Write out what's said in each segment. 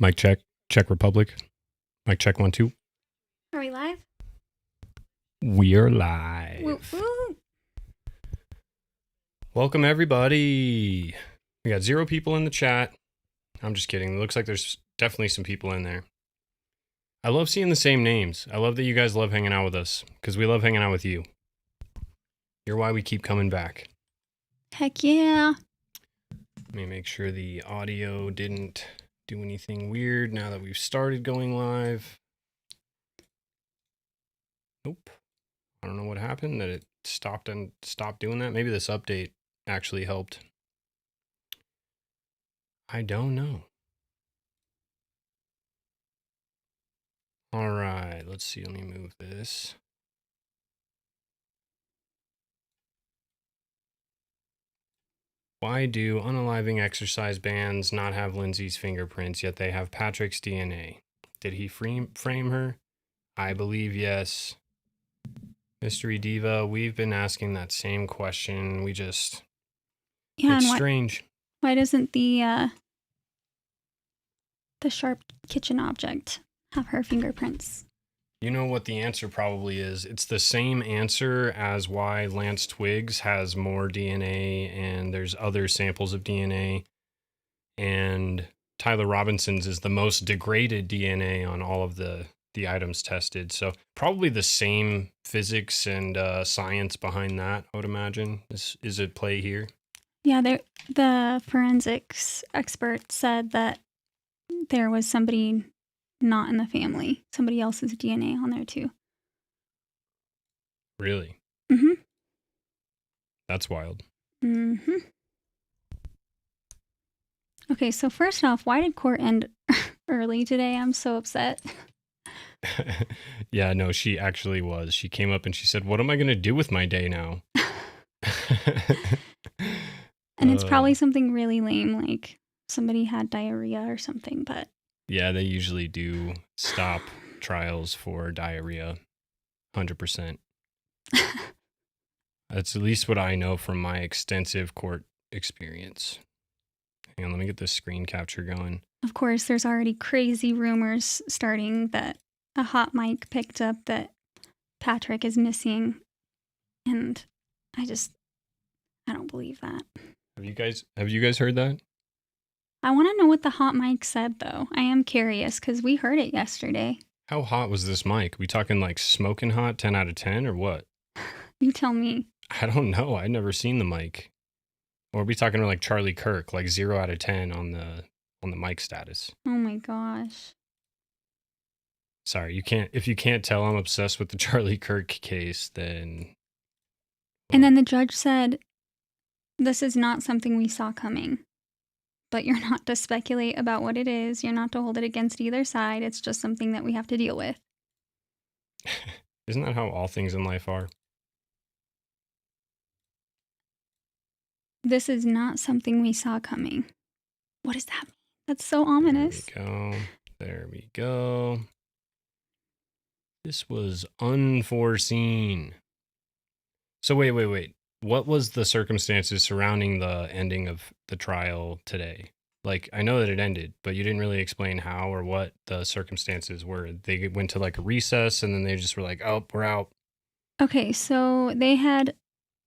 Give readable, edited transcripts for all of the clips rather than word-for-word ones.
Mic check. Czech Republic. Mic check 1, 2. Are we live? We are live. Woo, woo. Welcome, everybody. We got 0 people in the chat. I'm just kidding. It looks like there's definitely some people in there. I love seeing the same names. I love that you guys love hanging out with us because we love hanging out with you. You're why we keep coming back. Heck yeah. Let me make sure the audio didn't do anything weird now that we've started going live. Nope. I don't know what happened, that it stopped doing that. Maybe this update actually helped. I don't know. All right, let's see. Let me move this. Why do unaliving exercise bands not have Lindsay's fingerprints, yet they have Patrick's DNA? Did he frame her? I believe yes. Mystery Diva, we've been asking that same question. It's strange. Why doesn't the sharp kitchen object have her fingerprints? You know what the answer probably is? It's the same answer as why Lance Twiggs has more DNA and there's other samples of DNA. And Tyler Robinson's is the most degraded DNA on all of the items tested. So probably the same physics and science behind that, I would imagine, is at play here. Yeah, the forensics expert said that there was somebody not in the family, somebody else's DNA on there too. Really? Mm-hmm. That's wild. Mm-hmm. Okay, so first off, why did court end early today? I'm so upset. Yeah, no, she actually was. She came up and she said, "What am I going to do with my day now?" And it's probably something really lame, like somebody had diarrhea or something, but... Yeah, they usually do stop trials for diarrhea. 100%. That's at least what I know from my extensive court experience. Hang on, let me get this screen capture going. Of course, there's already crazy rumors starting that a hot mic picked up that Patrick is missing. And I don't believe that. Have you guys heard that? I want to know what the hot mic said, though. I am curious because we heard it yesterday. How hot was this mic? We talking like smoking hot, 10 out of 10 or what? You tell me. I don't know. I've never seen the mic. Or are we talking like Charlie Kirk, like 0 out of 10 on the mic status? Oh my gosh. Sorry, if you can't tell I'm obsessed with the Charlie Kirk case, then... Well. And then the judge said, "This is not something we saw coming. But you're not to speculate about what it is. You're not to hold it against either side. It's just something that we have to deal with." Isn't that how all things in life are? This is not something we saw coming. What does that mean? That's so ominous. There we go. This was unforeseen. So wait. What was the circumstances surrounding the ending of the trial today? Like, I know that it ended, but you didn't really explain how or what the circumstances were. They went to like a recess and then they just were like, "Oh, we're out." Okay, so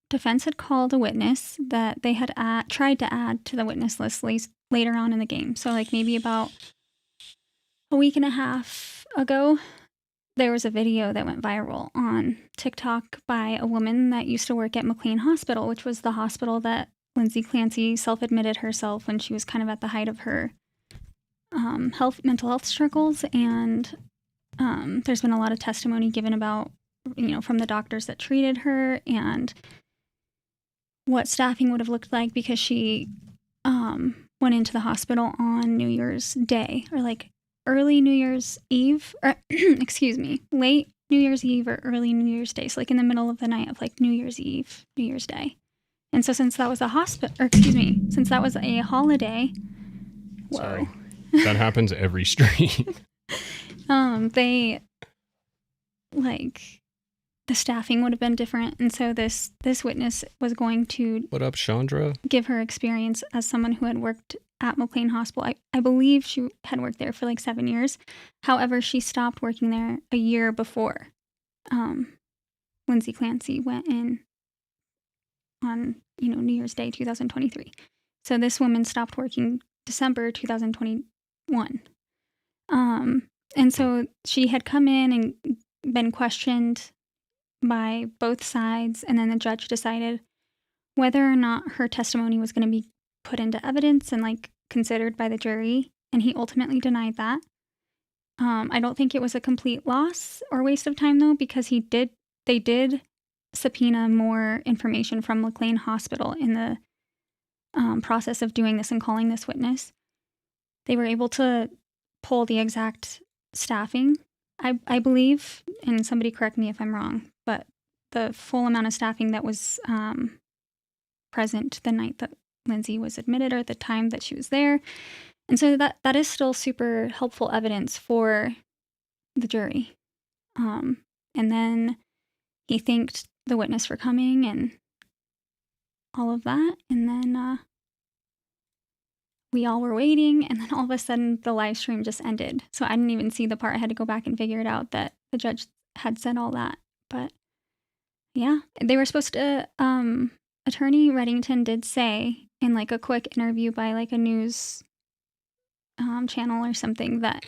defense had called a witness that they had tried to add to the witness list later on in the game. So like maybe about a week and a half ago, there was a video that went viral on TikTok by a woman that used to work at McLean Hospital, which was the hospital that Lindsay Clancy self-admitted herself when she was kind of at the height of her mental health struggles. And there's been a lot of testimony given about, from the doctors that treated her and what staffing would have looked like, because she went into the hospital on New Year's Day, or like early New Year's Eve, or late New Year's Eve or early New Year's Day. So like in the middle of the night of like New Year's Eve, New Year's Day. And so since that was since that was a holiday. Whoa. Sorry. That happens every stream. They the staffing would have been different. And so this witness was going to... What up, Chandra? ...give her experience as someone who had worked at McLean Hospital. I believe she had worked there for like 7 years. However, she stopped working there a year before Lindsay Clancy went in on, New Year's Day 2023. So this woman stopped working December 2021. And so she had come in and been questioned by both sides, and then the judge decided whether or not her testimony was going to be put into evidence and like considered by the jury, and he ultimately denied that. I don't think it was a complete loss or waste of time though, because they did subpoena more information from McLean Hospital in the process of doing this and calling this witness. They were able to pull the exact staffing, I believe, and somebody correct me if I'm wrong, but the full amount of staffing that was present the night that Lindsay was admitted or the time that she was there. And so that is still super helpful evidence for the jury. And then he thanked the witness for coming and all of that. And then we all were waiting. And then all of a sudden the live stream just ended. So I didn't even see the part. I had to go back and figure it out that the judge had said all that. But yeah, they were supposed to, Attorney Reddington did say in like a quick interview by like a news channel or something that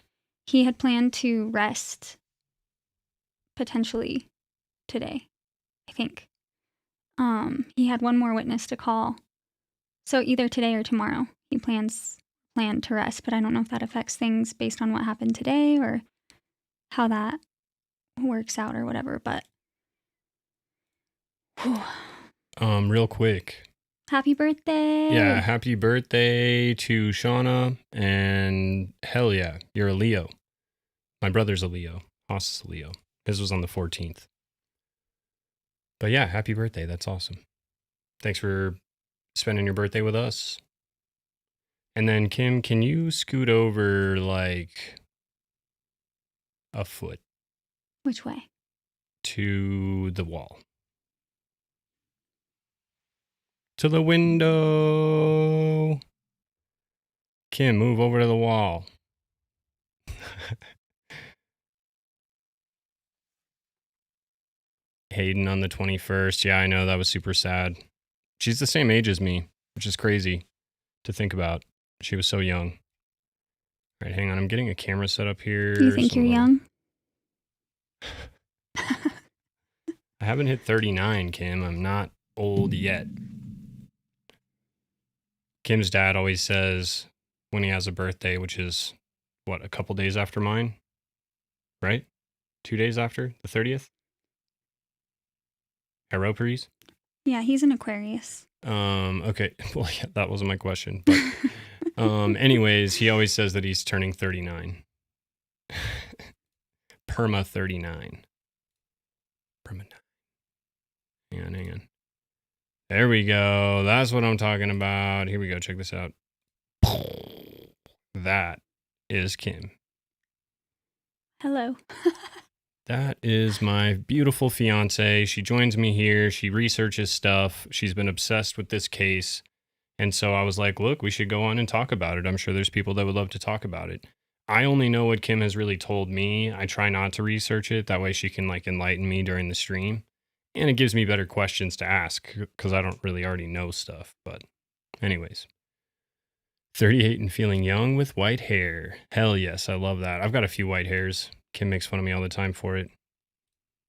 he had planned to rest potentially today, I think. He had one more witness to call. So either today or tomorrow he planned to rest, but I don't know if that affects things based on what happened today or how that works out or whatever, but whew. Real quick. Happy birthday. Yeah, happy birthday to Shauna, and hell yeah, you're a Leo. My brother's a Leo. Haas is a Leo. His was on the 14th. But yeah, happy birthday. That's awesome. Thanks for spending your birthday with us. And then, Kim, can you scoot over like a foot? Which way? To the wall. To the window. Kim, move over to the wall. Hayden on the 21st. Yeah, I know. That was super sad. She's the same age as me, which is crazy to think about. She was so young. All right, hang on. I'm getting a camera set up here. Do you think you're young? I haven't hit 39, Kim. I'm not old yet. Kim's dad always says when he has a birthday, which is, what, a couple days after mine? Right? 2 days after? The 30th? Aeroparies? Yeah, he's an Aquarius. Okay. Well, yeah, that wasn't my question. But anyways, he always says that he's turning 39. Perma 39. Perma 9. Hang on. There we go. That's what I'm talking about. Here we go. Check this out. That is Kim. Hello. That is my beautiful fiance. She joins me here. She researches stuff. She's been obsessed with this case. And so I was like, look, we should go on and talk about it. I'm sure there's people that would love to talk about it. I only know what Kim has really told me. I try not to research it. That way she can like enlighten me during the stream. And it gives me better questions to ask because I don't really already know stuff. But anyways, 38 and feeling young with white hair. Hell yes, I love that. I've got a few white hairs. Kim makes fun of me all the time for it.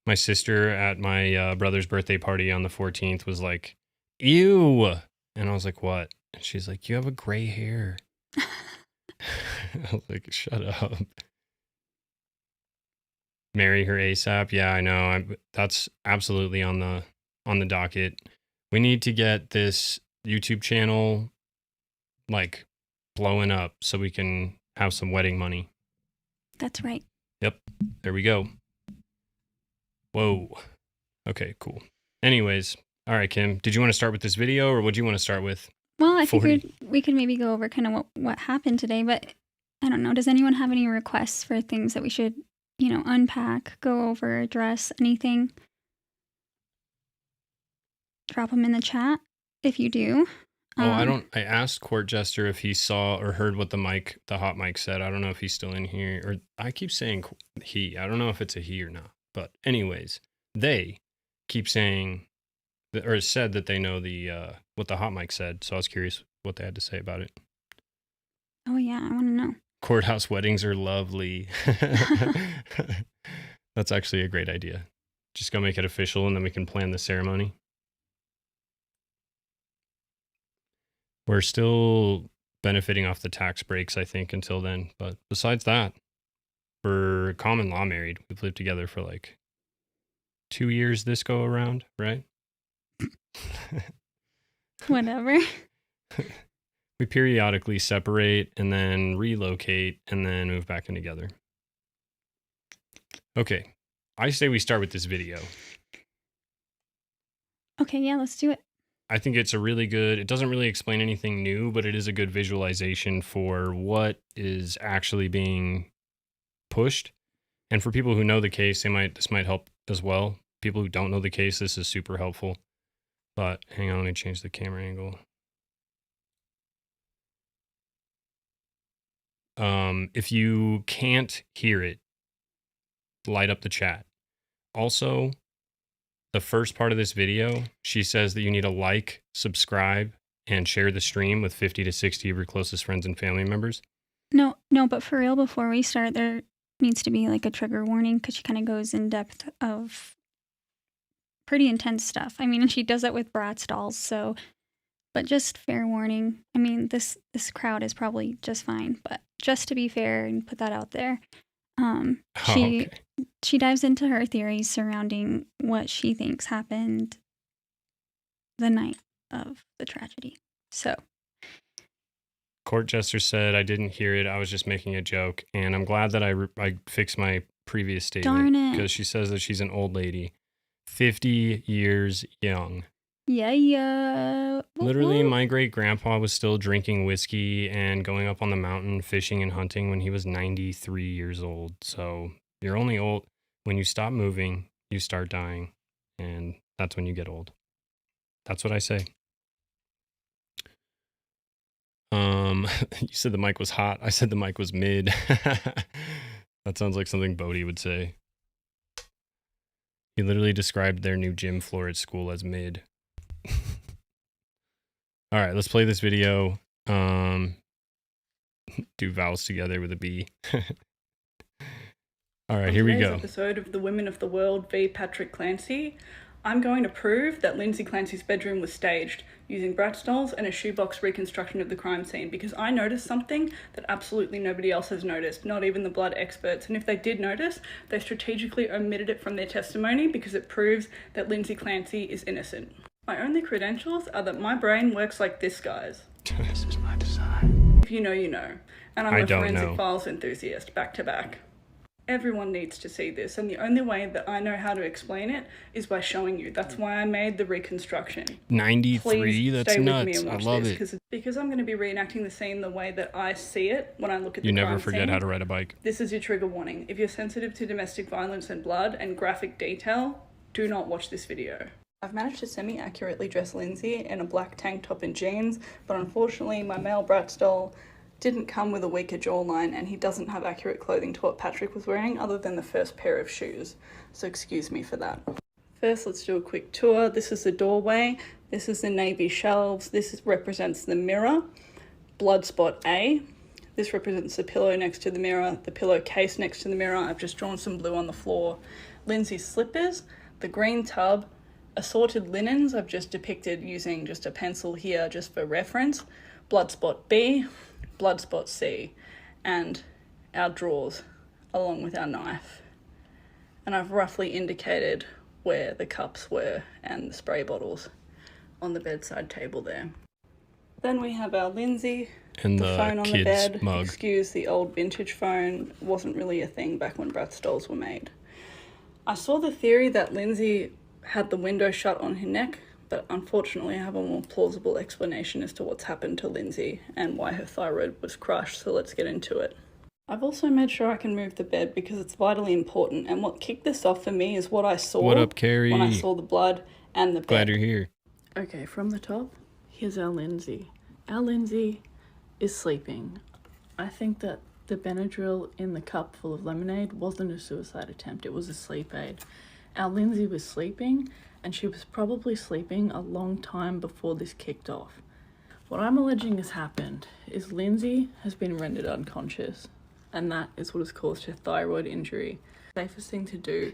My sister at my brother's birthday party on the 14th was like, ew. And I was like, what? And she's like, you have a gray hair. I was like, shut up. Marry her ASAP. Yeah, I know. That's absolutely on the docket. We need to get this YouTube channel like blowing up so we can have some wedding money. That's right. Yep. There we go. Whoa. Okay, cool. Anyways, all right, Kim, did you want to start with this video or what do you want to start with? Well, I figured we could maybe go over kind of what happened today, but I don't know. Does anyone have any requests for things that we should, unpack, go over, address, anything? Drop them in the chat if you do. I asked Court Jester if he saw or heard what the hot mic said. I don't know if he's still in here, or I keep saying he. I don't know if it's a he or not. But anyways, they keep saying, or said that they know what the hot mic said. So I was curious what they had to say about it. Oh yeah, I want to know. Courthouse weddings are lovely. That's actually a great idea. Just go make it official, and then we can plan the ceremony. We're still benefiting off the tax breaks, I think, until then. But besides that, we're common law married. We've lived together for like 2 years this go around, right? Whatever. We periodically separate and then relocate and then move back in together. Okay, I say we start with this video. Okay, yeah, let's do it. I think it's it doesn't really explain anything new, but it is a good visualization for what is actually being pushed. And for people who know the case, this might help as well. People who don't know the case, this is super helpful. But hang on, let me change the camera angle. If you can't hear it, light up the chat. Also, the first part of this video, she says that you need to like, subscribe, and share the stream with 50 to 60 of your closest friends and family members. No, but for real, before we start, there needs to be like a trigger warning because she kind of goes in depth of pretty intense stuff. I mean, and she does that with Bratz dolls, so, but just fair warning. I mean, this crowd is probably just fine, but just to be fair and put that out there, she dives into her theories surrounding what she thinks happened the night of the tragedy. So, Court Jester said, I didn't hear it. I was just making a joke. And I'm glad that I fixed my previous statement. Darn it. Because she says that she's an old lady, 50 years young. Yeah. Literally, my great grandpa was still drinking whiskey and going up on the mountain, fishing and hunting when he was 93 years old. So you're only old. When you stop moving, you start dying. And that's when you get old. That's what I say. You said the mic was hot. I said the mic was mid. That sounds like something Bodhi would say. He literally described their new gym floor at school as mid. All right, let's play this video. Do vowels together with a B. All right, here we go. Today's episode of The Women of the World v. Patrick Clancy, I'm going to prove that Lindsay Clancy's bedroom was staged using Bratz dolls and a shoebox reconstruction of the crime scene, because I noticed something that absolutely nobody else has noticed, not even the blood experts. And if they did notice, they strategically omitted it from their testimony because it proves that Lindsay Clancy is innocent. My only credentials are that my brain works like this, guys. This is my design. If you know, you know. And I'm a forensic files enthusiast, back to back. Everyone needs to see this, and the only way that I know how to explain it is by showing you. That's why I made the reconstruction. 93? Please That's stay nuts. with me and watch I love this, because I'm going to be reenacting the scene the way that I see it when I look at the crime scene. You never forget how to ride a bike. This is your trigger warning. If you're sensitive to domestic violence and blood and graphic detail, do not watch this video. I've managed to semi-accurately dress Lindsay in a black tank top and jeans, but unfortunately my male Bratz doll didn't come with a weaker jawline, and he doesn't have accurate clothing to what Patrick was wearing other than the first pair of shoes, so excuse me for that. First, let's do a quick tour. This is the doorway, this is the navy shelves, this represents the mirror, blood spot A, this represents the pillow next to the mirror, the pillowcase next to the mirror. I've just drawn some blue on the floor. Lindsay's slippers, the green tub, assorted linens I've just depicted using just a pencil here just for reference, blood spot B, blood spot C, and our drawers along with our knife. And I've roughly indicated where the cups were and the spray bottles on the bedside table there. Then we have our Lindsay, and the phone on the bed. Mug. Excuse the old vintage phone, wasn't really a thing back when Bratz dolls were made. I saw the theory that Lindsay had the window shut on her neck, but unfortunately I have a more plausible explanation as to what's happened to Lindsay and why her thyroid was crushed, so let's get into it. I've also made sure I can move the bed because it's vitally important, and what kicked this off for me is what I saw What up, Carrie? when I saw the blood and the bed. Glad you're here. Okay, from the top, Here's our Lindsay. Our Lindsay is sleeping. I think that the Benadryl in the cup full of lemonade wasn't a suicide attempt, it was a sleep aid. Our Lindsay was sleeping, and she was probably sleeping a long time before this kicked off. What I'm alleging has happened is Lindsay has been rendered unconscious, and that is what has caused her thyroid injury. The safest thing to do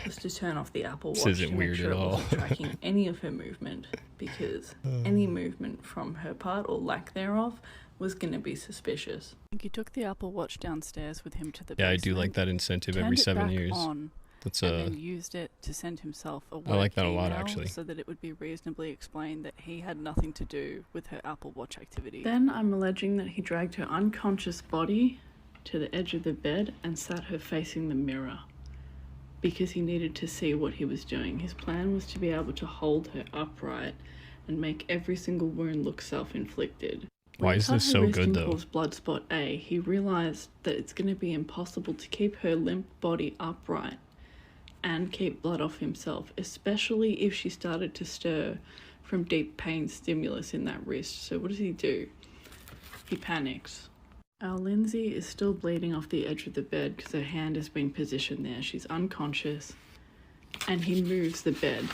was to turn off the Apple Watch This to isn't make weird sure at it all. wasn't tracking any of her movement, because any movement from her part or lack thereof was going to be suspicious. He took the Apple Watch downstairs with him to the Yeah, I basement, do like that incentive turned every it 7 back years. on, That's and then used it to send himself a work I like that a lot, email actually. so that it would be reasonably explained that he had nothing to do with her Apple Watch activity. Then I'm alleging that he dragged her unconscious body to the edge of the bed and sat her facing the mirror because he needed to see what he was doing. His plan was to be able to hold her upright and make every single wound look self-inflicted. Why is this so good, though? Caused blood spot A, he realized that it's going to be impossible to keep her limp body upright and keep blood off himself, especially if she started to stir from deep pain stimulus in that wrist. So what does he do? He panics. Our Lindsay is still bleeding off the edge of the bed because her hand has been positioned there. She's unconscious, and he moves the bed,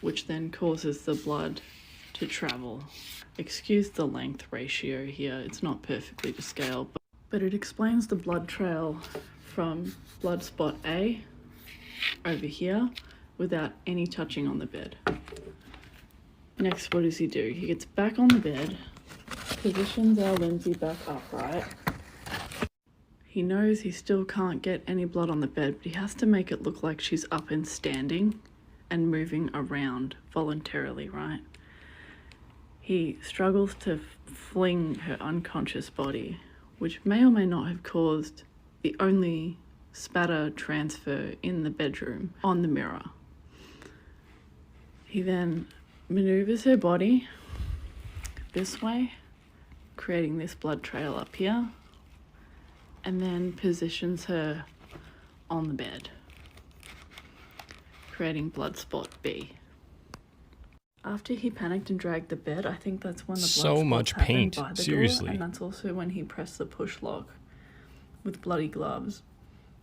which then causes the blood to travel. Excuse the length ratio here, it's not perfectly to scale, but it explains the blood trail from blood spot A over here without any touching on the bed. Next, what does he do? He gets back on the bed, positions our Lindsay back upright. He knows he still can't get any blood on the bed, but he has to make it look like she's up and standing and moving around voluntarily, right? He struggles to fling her unconscious body, which may or may not have caused the only spatter transfer in the bedroom on the mirror. He then maneuvers her body this way, creating this blood trail up here, and then positions her on the bed, creating blood spot B. After he panicked and dragged the bed, I think that's when the blood So spots much happened paint, by the seriously. door, and that's also when he pressed the push lock with bloody gloves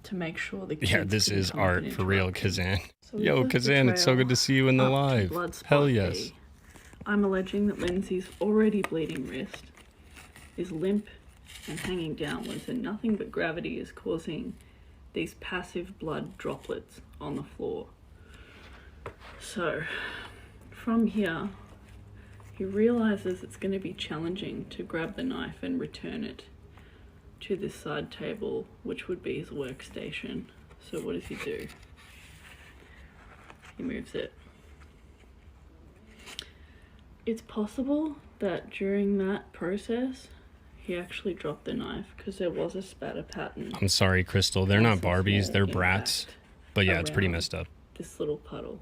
to make sure the kids Yeah, this couldn't is come up art and for real, interrupt him. Kazan. So we Yo, left the Kazan, it's so trail good to see you in the up to live. blood spot Hell yes. B. I'm alleging that Lindsay's already bleeding wrist is limp and hanging downwards, and nothing but gravity is causing these passive blood droplets on the floor. So, from here, he realizes it's going to be challenging to grab the knife and return it to this side table, which would be his workstation. So what does he do? He moves it. It's possible that during that process, he actually dropped the knife because there was a spatter pattern. I'm sorry, Crystal. They're not Barbies, they're brats. But yeah, it's pretty around messed up. This little puddle.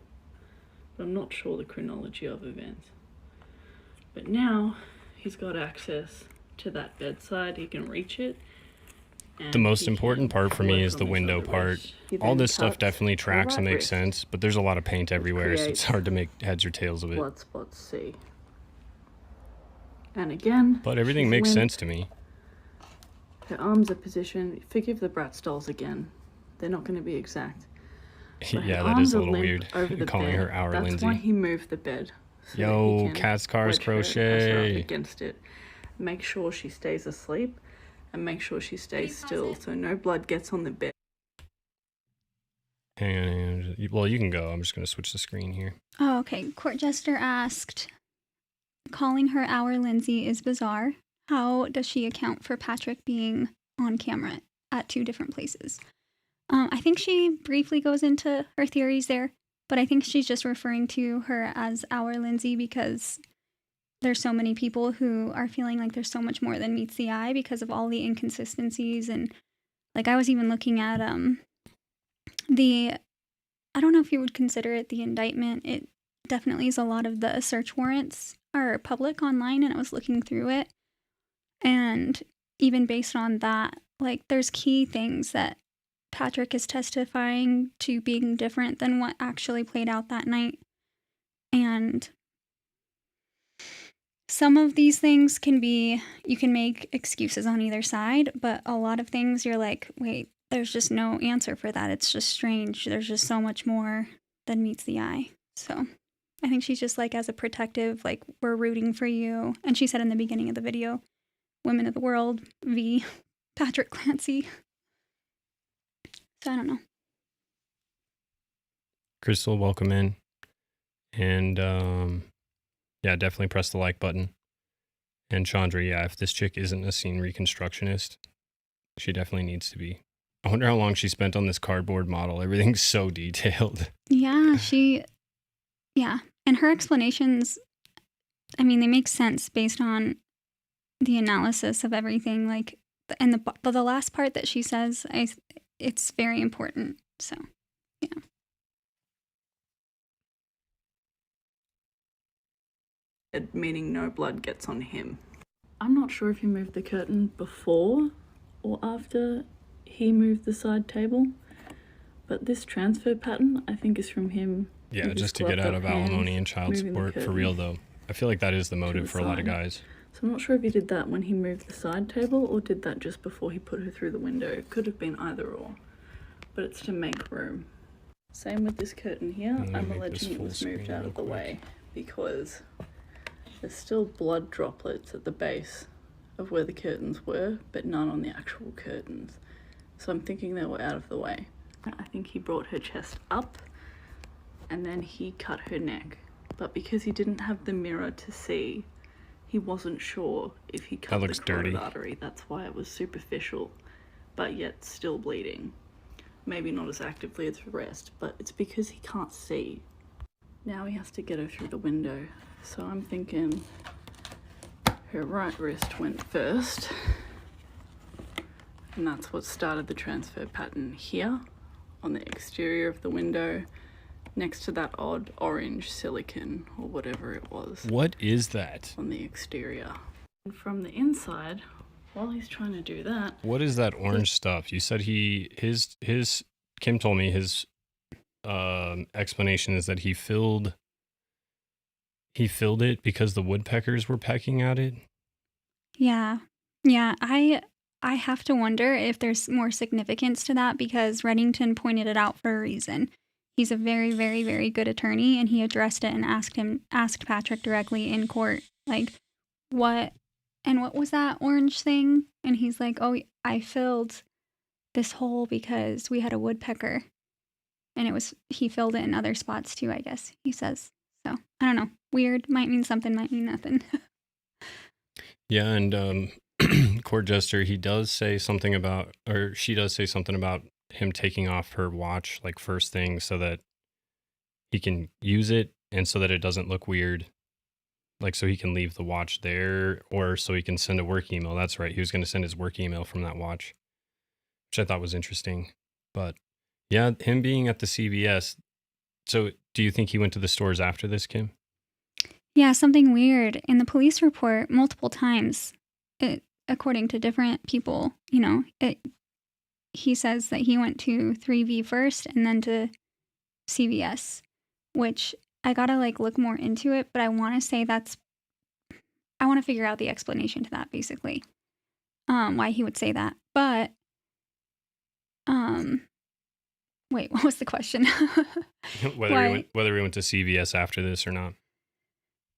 But I'm not sure the chronology of events. But now he's got access to that bedside, he can reach it. The most important part for me is the window part. All this stuff definitely tracks and makes sense, but there's a lot of paint everywhere, so it's hard to make heads or tails of it. Blood spot C. And again, But everything she's makes limp. sense to me. Her arms are positioned. Forgive the brat dolls again. They're not going to be exact. But her Yeah, that arms is a are little limp weird, over the calling bed. her our That's Lindsay. why he moved the bed. So Yo, that he can cat's cars wedge her ass up crochet. against it. Make sure she stays asleep, and make sure she stays still so no blood gets on the bed. Hang on. Well, you can go. I'm just going to switch the screen here. Oh, okay. Court Jester asked, calling her our Lindsay is bizarre. How does she account for Patrick being on camera at two different places? I think she briefly goes into her theories there, but I think she's just referring to her as our Lindsay because there's so many people who are feeling like there's so much more than meets the eye because of all the inconsistencies. And like I was even looking at I don't know if you would consider it the indictment. It definitely is a lot of the search warrants are public online, and I was looking through it. And even based on that, like there's key things that Patrick is testifying to being different than what actually played out that night. And some of these things you can make excuses on either side, but a lot of things you're like, wait, there's just no answer for that. It's just strange. There's just so much more than meets the eye. So I think she's just like, as a protective, like, we're rooting for you. And she said in the beginning of the video, women of the world v. Patrick Clancy. So I don't know. Crystal, welcome in. And yeah, definitely press the like button. And Chandra, yeah, if this chick isn't a scene reconstructionist, she definitely needs to be. I wonder how long she spent on this cardboard model. Everything's so detailed. Yeah, yeah. And her explanations, I mean, they make sense based on the analysis of everything. Like, and the last part that she says, it's very important. So, yeah. Meaning no blood gets on him. I'm not sure if he moved the curtain before or after he moved the side table, but this transfer pattern, I think, is from him. Yeah, just to get out of alimony and child support, for real though. I feel like that is the motive for a lot of guys. So I'm not sure if he did that when he moved the side table or did that just before he put her through the window. It could have been either or, but it's to make room. Same with this curtain here. I'm alleging it was moved out of the way because there's still blood droplets at the base of where the curtains were, but none on the actual curtains. So I'm thinking they were out of the way. I think he brought her chest up and then he cut her neck. But because he didn't have the mirror to see, he wasn't sure if he cut the carotid artery. That's why it was superficial, but yet still bleeding. Maybe not as actively as the rest, but it's because he can't see. Now he has to get her through the window. So I'm thinking her right wrist went first, and that's what started the transfer pattern here on the exterior of the window next to that odd orange silicone or whatever it was. What is that? On the exterior. And from the inside, while he's trying to do that... What is that orange stuff? You said Kim told me his explanation is that he filled it because the woodpeckers were pecking at it. Yeah. I have to wonder if there's more significance to that because Reddington pointed it out for a reason. He's a very, very, very good attorney, and he addressed it and asked Patrick directly in court, like, what was that orange thing? And he's like, oh, I filled this hole because we had a woodpecker, and he filled it in other spots too, I guess, he says. So, I don't know. Weird. Might mean something, might mean nothing. Yeah, and court jester, she does say something about him taking off her watch, like, first thing so that he can use it and so that it doesn't look weird. Like, so he can leave the watch there or so he can send a work email. That's right. He was going to send his work email from that watch, which I thought was interesting. But yeah, him being at the CVS. So do you think he went to the stores after this, Kim? Yeah, something weird. In the police report, multiple times, according to different people, he says that he went to 3V first and then to CVS, which I gotta look more into it, but I want to say I want to figure out the explanation to that, basically, why he would say that. But, wait, what was the question? whether he went to CVS after this or not.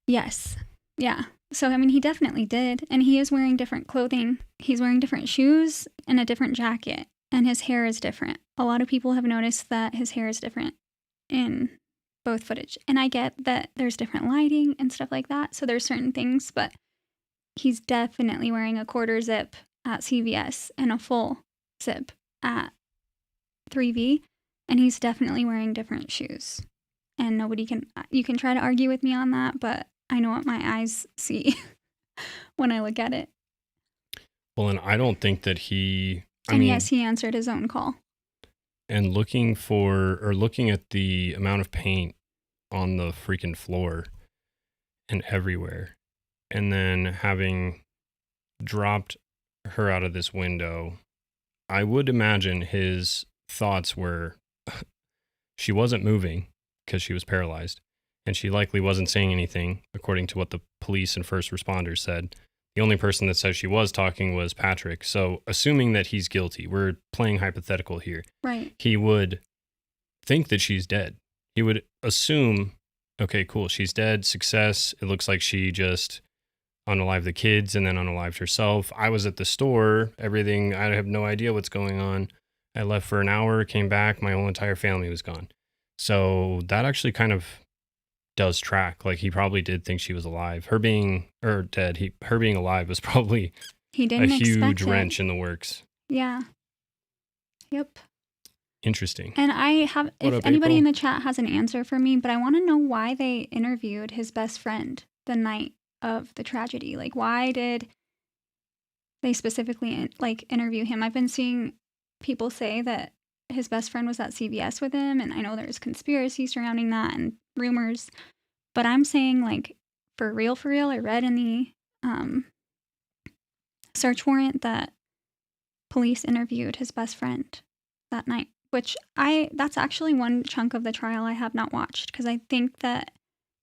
Yes. Yeah. So, I mean, he definitely did. And he is wearing different clothing. He's wearing different shoes and a different jacket. And his hair is different. A lot of people have noticed that his hair is different in both footage. And I get that there's different lighting and stuff like that. So there's certain things, but he's definitely wearing a quarter zip at CVS and a full zip at 3V. And he's definitely wearing different shoes. And you can try to argue with me on that, but I know what my eyes see when I look at it. Well, and I don't think that yes, he answered his own call. And looking at the amount of paint on the freaking floor and everywhere, and then having dropped her out of this window, I would imagine his thoughts were she wasn't moving because she was paralyzed, and she likely wasn't saying anything, according to what the police and first responders said. The only person that says she was talking was Patrick. So assuming that he's guilty, we're playing hypothetical here. Right. He would think that she's dead. He would assume, okay, cool, she's dead, success. It looks like she just unalived the kids and then unalived herself. I was at the store, everything, I have no idea what's going on. I left for an hour, came back, my whole entire family was gone. So that actually kind of does track. Like, he probably did think she was alive. Her being, or dead, her being alive was probably He a didn't huge expect it. wrench in the works. Yeah. Yep. Interesting. And I have, What if up, anybody April? in the chat has an answer for me, but I want to know why they interviewed his best friend the night of the tragedy. Like, why did they specifically interview him? I've been seeing people say that his best friend was at CVS with him, and I know there's conspiracy surrounding that and rumors, but I'm saying, like, for real, I read in the search warrant that police interviewed his best friend that night, which that's actually one chunk of the trial I have not watched, because I think that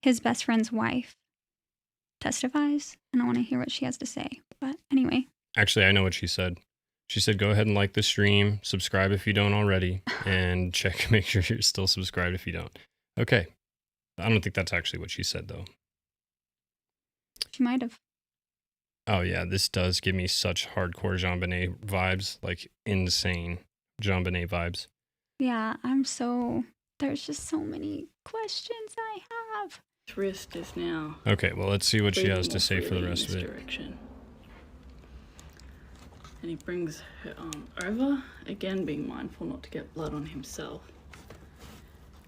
his best friend's wife testifies, and I want to hear what she has to say. But anyway. Actually, I know what she said. She said, go ahead and like the stream, subscribe if you don't already, and make sure you're still subscribed if you don't. Okay. I don't think that's actually what she said, though. She might have. Oh, yeah, this does give me such hardcore JonBenet vibes, like insane JonBenet vibes. Yeah, there's just so many questions I have. His wrist is now. Okay, well, let's see what she bleeding has to more say for the freely rest in of this it. direction. And he brings her arm over, again being mindful not to get blood on himself.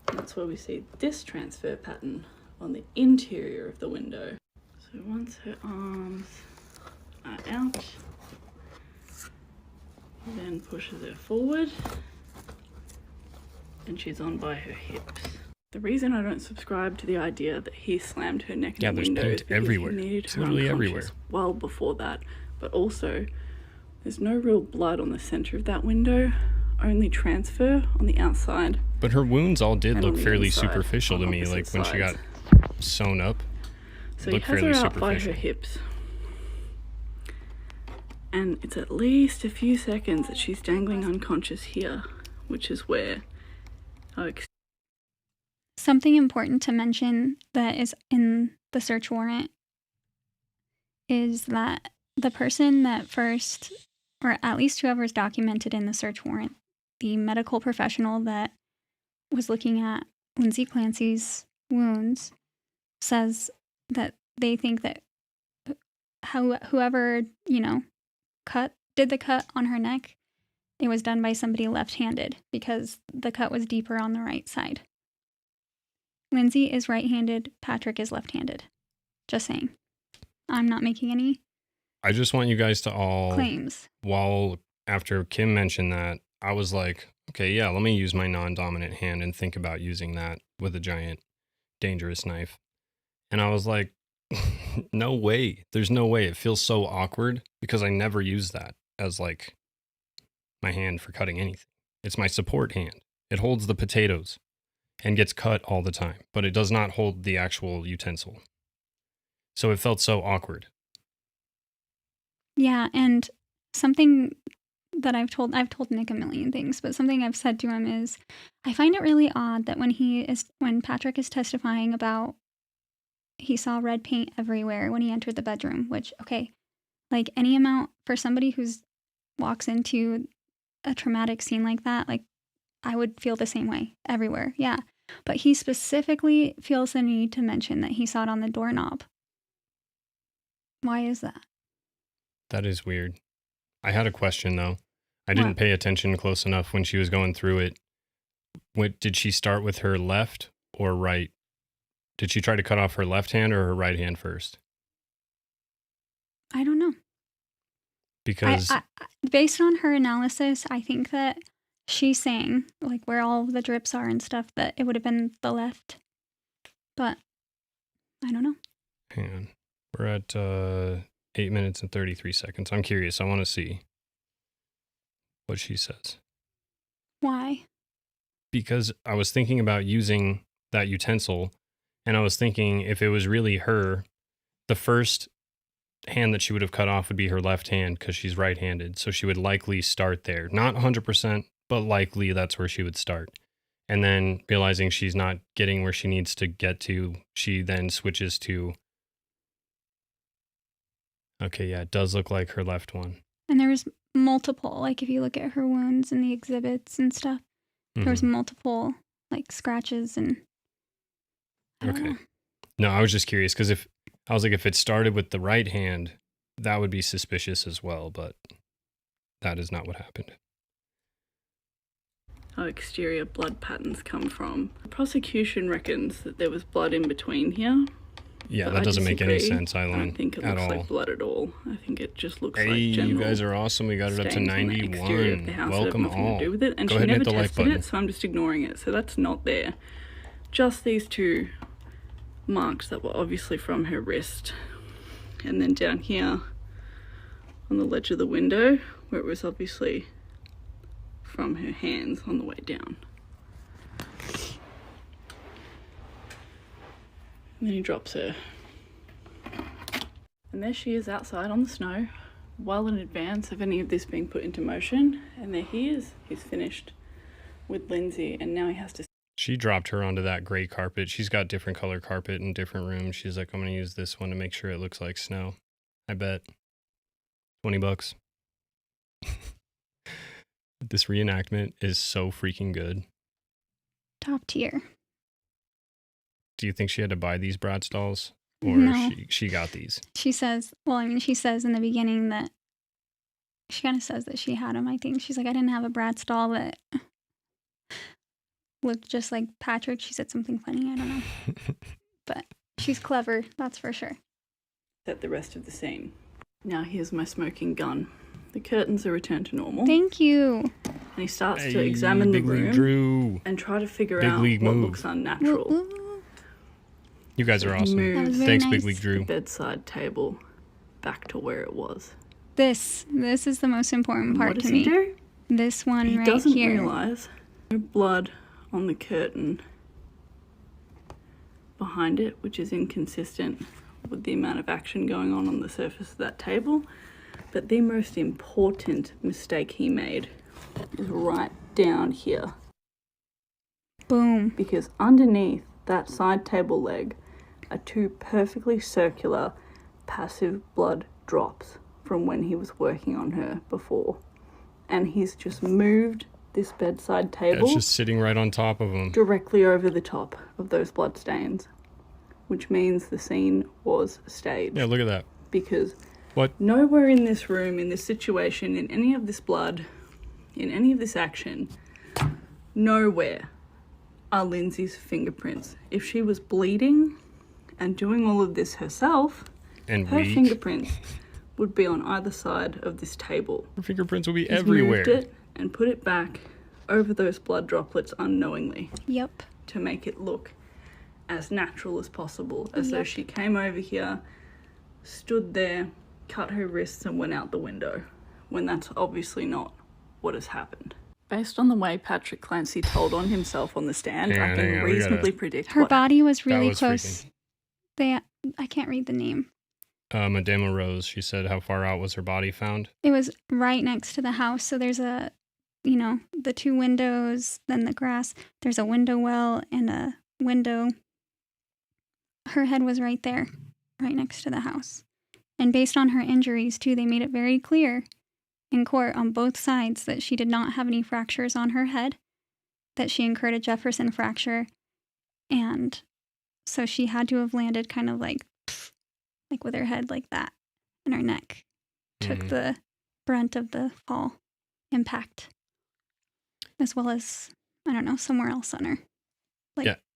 And that's where we see this transfer pattern on the interior of the window. So once her arms are out, he then pushes her forward, and she's on by her hips. The reason I don't subscribe to the idea that he slammed her neck in the window paint is because everywhere. he needed It's her literally unconscious everywhere. well before that, but also there's no real blood on the center of that window, only transfer on the outside. But her wounds all did And look on the fairly inside, superficial to on me, opposite like when she got sides. sewn up. So he looked has her fairly out by her superficial. hips. And it's at least a few seconds that she's dangling unconscious here, which is where Something important to mention that is in the search warrant is that the person that first, or at least whoever's documented in the search warrant, the medical professional that was looking at Lindsay Clancy's wounds, says that they think that whoever, did the cut on her neck, it was done by somebody left-handed because the cut was deeper on the right side. Lindsay is right-handed, Patrick is left-handed. Just saying. I'm not making any I just want you guys to all, claims. after Kim mentioned that, I was like, okay, yeah, let me use my non-dominant hand and think about using that with a giant, dangerous knife. And I was like, no way. There's no way. It feels so awkward because I never use that as like my hand for cutting anything. It's my support hand. It holds the potatoes and gets cut all the time, but it does not hold the actual utensil. So it felt so awkward. Yeah, and something that I've told Nick a million things, but something I've said to him is I find it really odd that when Patrick is testifying about he saw red paint everywhere when he entered the bedroom, which, okay, like any amount for somebody who's walks into a traumatic scene like that, like I would feel the same way everywhere. Yeah. But he specifically feels the need to mention that he saw it on the doorknob. Why is that? That is weird. I had a question though. I didn't pay attention close enough when she was going through it. Did she start with her left or right? Did she try to cut off her left hand or her right hand first? I don't know. Because I, based on her analysis, I think that she's saying, like where all the drips are and stuff, that it would have been the left. But I don't know. hang on. We're at 8 minutes and 33 seconds. I'm curious. I want to see what she says. Why? Because I was thinking about using that utensil And I was thinking if it was really her, the first hand that she would have cut off would be her left hand because she's right-handed. So she would likely start there. Not 100%, but likely that's where she would start. And then realizing she's not getting where she needs to get to, she then switches to... Okay, yeah, it does look like her left one. And there was multiple, like if you look at her wounds and the exhibits and stuff, there was multiple like scratches and... I don't know. No, I was just curious because if it started with the right hand, that would be suspicious as well, but that is not what happened. How exterior blood patterns come from. The prosecution reckons that there was blood in between here. Yeah, that doesn't make any sense, Eileen. I don't think it looks like blood at all. I think it just looks like general... you guys are awesome. We got it up to 91. Welcome all. To do with it. And Go she ahead and never hit the like tested button. it, so I'm just ignoring it. So that's not there. Just these two marks that were obviously from her wrist. And then down here on the ledge of the window, where it was obviously from her hands on the way down. And then he drops her. And there she is outside on the snow, well in advance of any of this being put into motion. And there he is. He's finished with Lindsay, and now he has to... She dropped her onto that gray carpet. She's got different color carpet in different rooms. She's like, I'm going to use this one to make sure it looks like snow. I bet. $20. This reenactment is so freaking good. Top tier. Do you think she had to buy these Bratz dolls? Or No. she got these? She says, she says in the beginning that she kind of says that she had them. I think she's like, I didn't have a Bratz doll that looked just like Patrick. She said something funny. I don't know. But she's clever. That's for sure. Set the rest of the scene. Now here's my smoking gun. The curtains are returned to normal. Thank you. And he starts to examine the Big League room Drew. and try to figure Big out league what move. looks unnatural. You guys are He awesome. moves That was very Thanks, nice. Big League the Drew. bedside table back to where it was. This is the most important And part what to does me. he do? This one He right doesn't here. realise no blood on the curtain behind it, which is inconsistent with the amount of action going on the surface of that table. But the most important mistake he made is right down here, Boom. because underneath that side table leg are two perfectly circular passive blood drops from when he was working on her before. And he's just moved this bedside table It's just sitting right on top of him. directly over the top of those blood stains, which means the scene was staged. Yeah, look at that. Because What? nowhere in this room, in this situation, in any of this blood, in any of this action, nowhere are Lindsay's fingerprints. If she was bleeding and doing all of this herself, And her weak. fingerprints would be on either side of this table. Her fingerprints will be He's everywhere. moved it and put it back over those blood droplets unknowingly Yep. to make it look as natural as possible, as though Yep. she came over here, stood there, cut her wrists and went out the window, when that's obviously not what has happened. Based on the way Patrick Clancy told on himself on the stand, I Hang on, can we gotta- reasonably predict Her what body was That really was close. I can't read the name. Madame Rose, she said how far out was her body found? It was right next to the house. So there's the two windows, then the grass. There's a window well and a window. Her head was right there, right next to the house. And based on her injuries, too, they made it very clear in court on both sides that she did not have any fractures on her head, that she incurred a Jefferson fracture. And so she had to have landed kind of like with her head like that, and her neck took the brunt of the fall impact, as well as, I don't know, somewhere else on her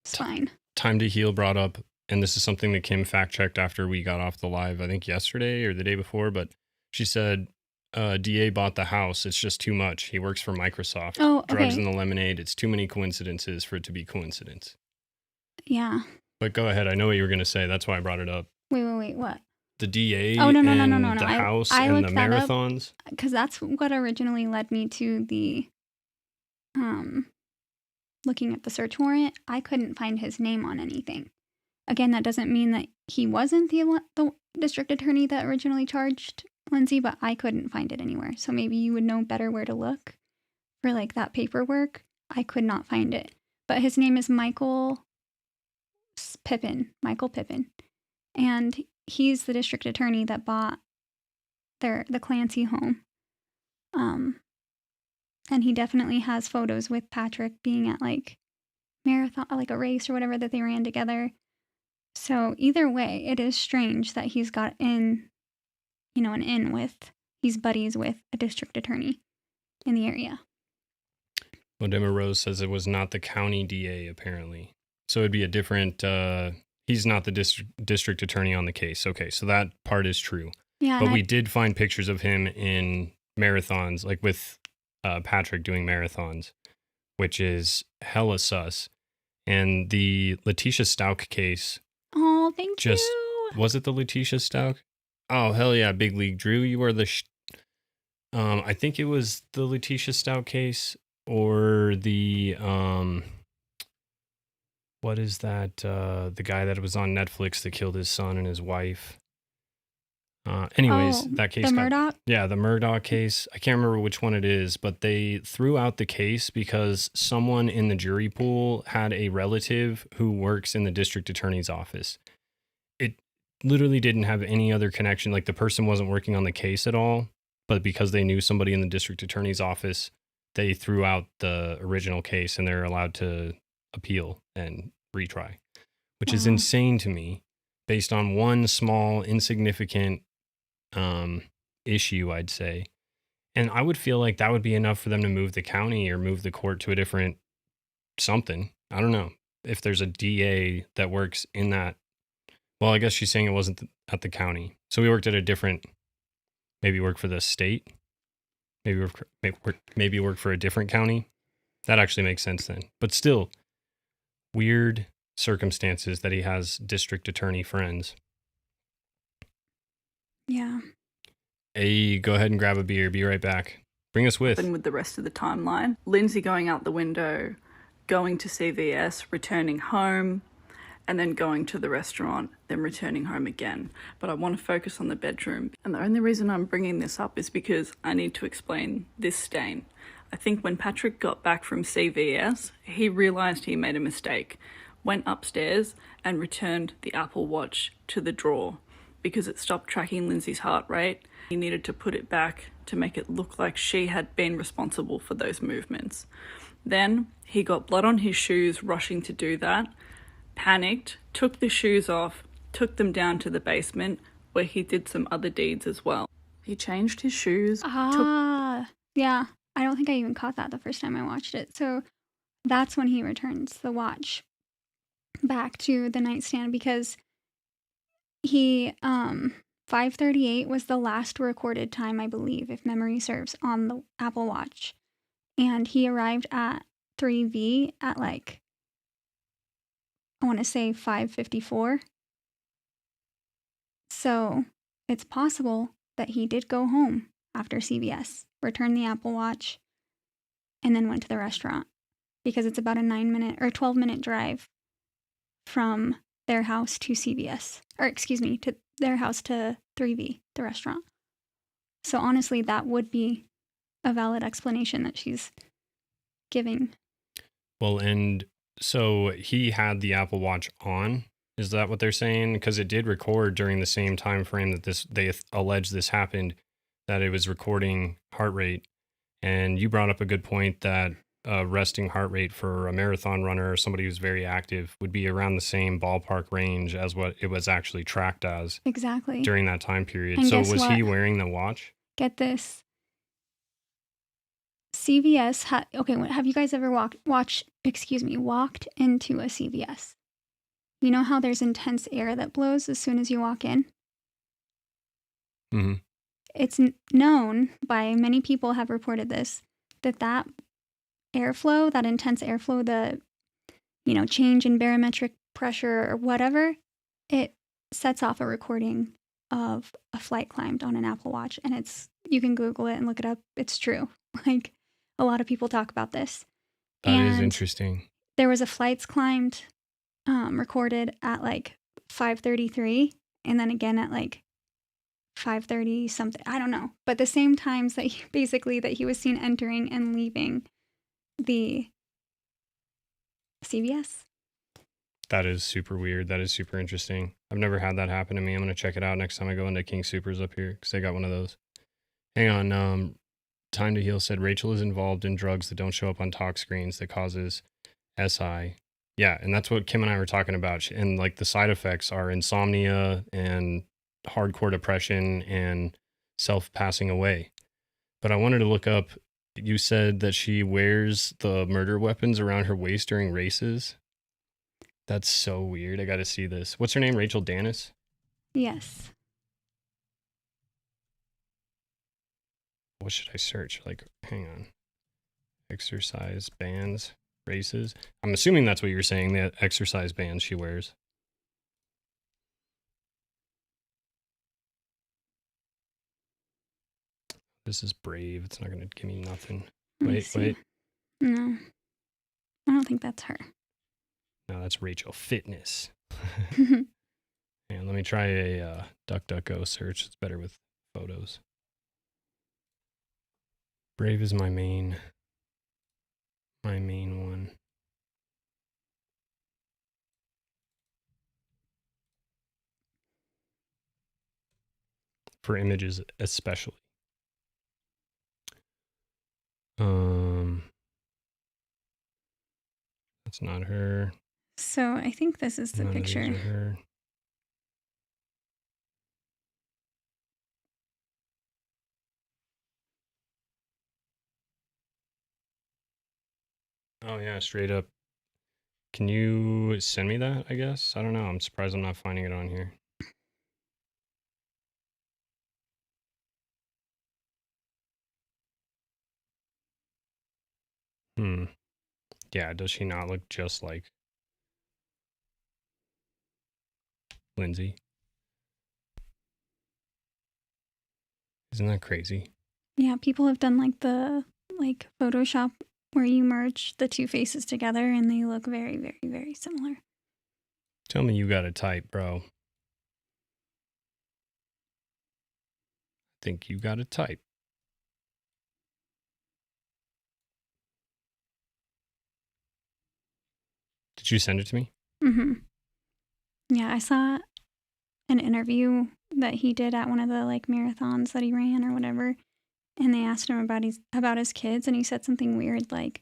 spine. Time to Heal brought up, and this is something that Kim fact-checked after we got off the live, I think yesterday or the day before, but she said DA bought the house. It's just too much. He works for Microsoft. Oh, okay. Drugs in the lemonade. It's too many coincidences for it to be coincidence. Yeah. But go ahead. I know what you were going to say. That's why I brought it up. Wait, what? The DA Oh, no, and no. the I house and the looked that up. marathons. Because that's what originally led me to the looking at the search warrant. I couldn't find his name on anything. Again, that doesn't mean that he wasn't the district attorney that originally charged Lindsay, but I couldn't find it anywhere. So maybe you would know better where to look for like that paperwork. I could not find it. But his name is Michael Pippin. And he's the district attorney that bought the Clancy home. And he definitely has photos with Patrick being at like marathon, like a race or whatever that they ran together. So either way, it is strange that he's got he's buddies with a district attorney in the area. Well, Demmer Rose says it was not the county DA, apparently. So it'd be a different, he's not the district attorney on the case. Okay, so that part is true. Yeah. But we did find pictures of him in marathons, like with Patrick doing marathons, which is hella sus. And the Letitia Stout case. Oh, thank you. Was it the Letitia Stout? Oh, hell yeah, Big League Drew. You are the... I think it was the Letitia Stout case or the... what is that? The guy that was on Netflix that killed his son and his wife. That case. The Murdaugh? Yeah, the Murdaugh case. I can't remember which one it is, but they threw out the case because someone in the jury pool had a relative who works in the district attorney's office. It literally didn't have any other connection. Like the person wasn't working on the case at all, but because they knew somebody in the district attorney's office, they threw out the original case and they're allowed to appeal and retry, which is insane to me based on one small, insignificant issue, I'd say. And I would feel like that would be enough for them to move the county or move the court to a different something. I don't know if there's a DA that works in that. Well, I guess she's saying it wasn't at the county. So we worked at a different, maybe work for the state, maybe work for a different county. That actually makes sense then. But still, weird circumstances that he has district attorney friends. Yeah. Hey, go ahead and grab a beer. Be right back. Bring us with. And with the rest of the timeline, Lindsay going out the window, going to CVS, returning home, and then going to the restaurant, then returning home again. But I want to focus on the bedroom. And the only reason I'm bringing this up is because I need to explain this stain. I think when Patrick got back from CVS, he realized he made a mistake, went upstairs and returned the Apple Watch to the drawer because it stopped tracking Lindsay's heart rate. He needed to put it back to make it look like she had been responsible for those movements. Then he got blood on his shoes rushing to do that, panicked, took the shoes off, took them down to the basement where he did some other deeds as well. He changed his shoes. Yeah. I don't think I even caught that the first time I watched it. So that's when he returns the watch back to the nightstand because he 5:38 was the last recorded time, I believe, if memory serves, on the Apple Watch. And he arrived at 3V at like, I want to say 5:54. So it's possible that he did go home after CVS, returned the Apple Watch, and then went to the restaurant because it's about a 9-minute or 12-minute drive from their house to CVS, to their house to 3V, the restaurant. So honestly, that would be a valid explanation that she's giving. Well, and so he had the Apple Watch on. Is that what they're saying? Because it did record during the same time frame that they allege this happened, that it was recording heart rate. And you brought up a good point that resting heart rate for a marathon runner or somebody who's very active would be around the same ballpark range as what it was actually tracked as. Exactly. During that time period. And so was he wearing the watch? Get this. CVS have you guys ever walked into a CVS? You know how there's intense air that blows as soon as you walk in? Mm-hmm. It's known by many people have reported this, that airflow, that intense airflow, the change in barometric pressure or whatever, it sets off a recording of a flight climbed on an Apple Watch, and you can Google it and look it up. It's true. Like, a lot of people talk about this. That is interesting. There was a flights climbed recorded at like 5:33 and then again at like 5:30 something. I don't know. But the same times that he was seen entering and leaving the CVS. That is super weird. That is super interesting. I've never had that happen to me. I'm going to check it out next time I go into King Supers up here because they got one of those. Hang on. Time to Heal said Rachel is involved in drugs that don't show up on talk screens that causes SI. Yeah, and that's what Kim and I were talking about. And like the side effects are insomnia and hardcore depression and self-passing away. But I wanted to look up, you said that she wears the murder weapons around her waist during races. That's so weird. I got to see this. What's her name? Rachel Dennis? Yes. What should I search? Like, hang on. Exercise bands, races. I'm assuming that's what you're saying, the exercise bands she wears. This is Brave. It's not going to give me nothing. Wait. No. I don't think that's her. No, that's Rachel Fitness. And let me try a DuckDuckGo search. It's better with photos. Brave is my main one. For images especially. That's not her. So I think this is the None of picture. these are her. Oh yeah, straight up. Can you send me that, I guess? I don't know. I'm surprised I'm not finding it on here. Yeah, does she not look just like Lindsay? Isn't that crazy? Yeah, people have done like the Photoshop where you merge the two faces together and they look very, very, very similar. Tell me you got a type, bro. I think you got a type. Did you send it to me? Mm-hmm. Yeah, I saw an interview that he did at one of the like marathons that he ran or whatever, and they asked him about his kids, and he said something weird like,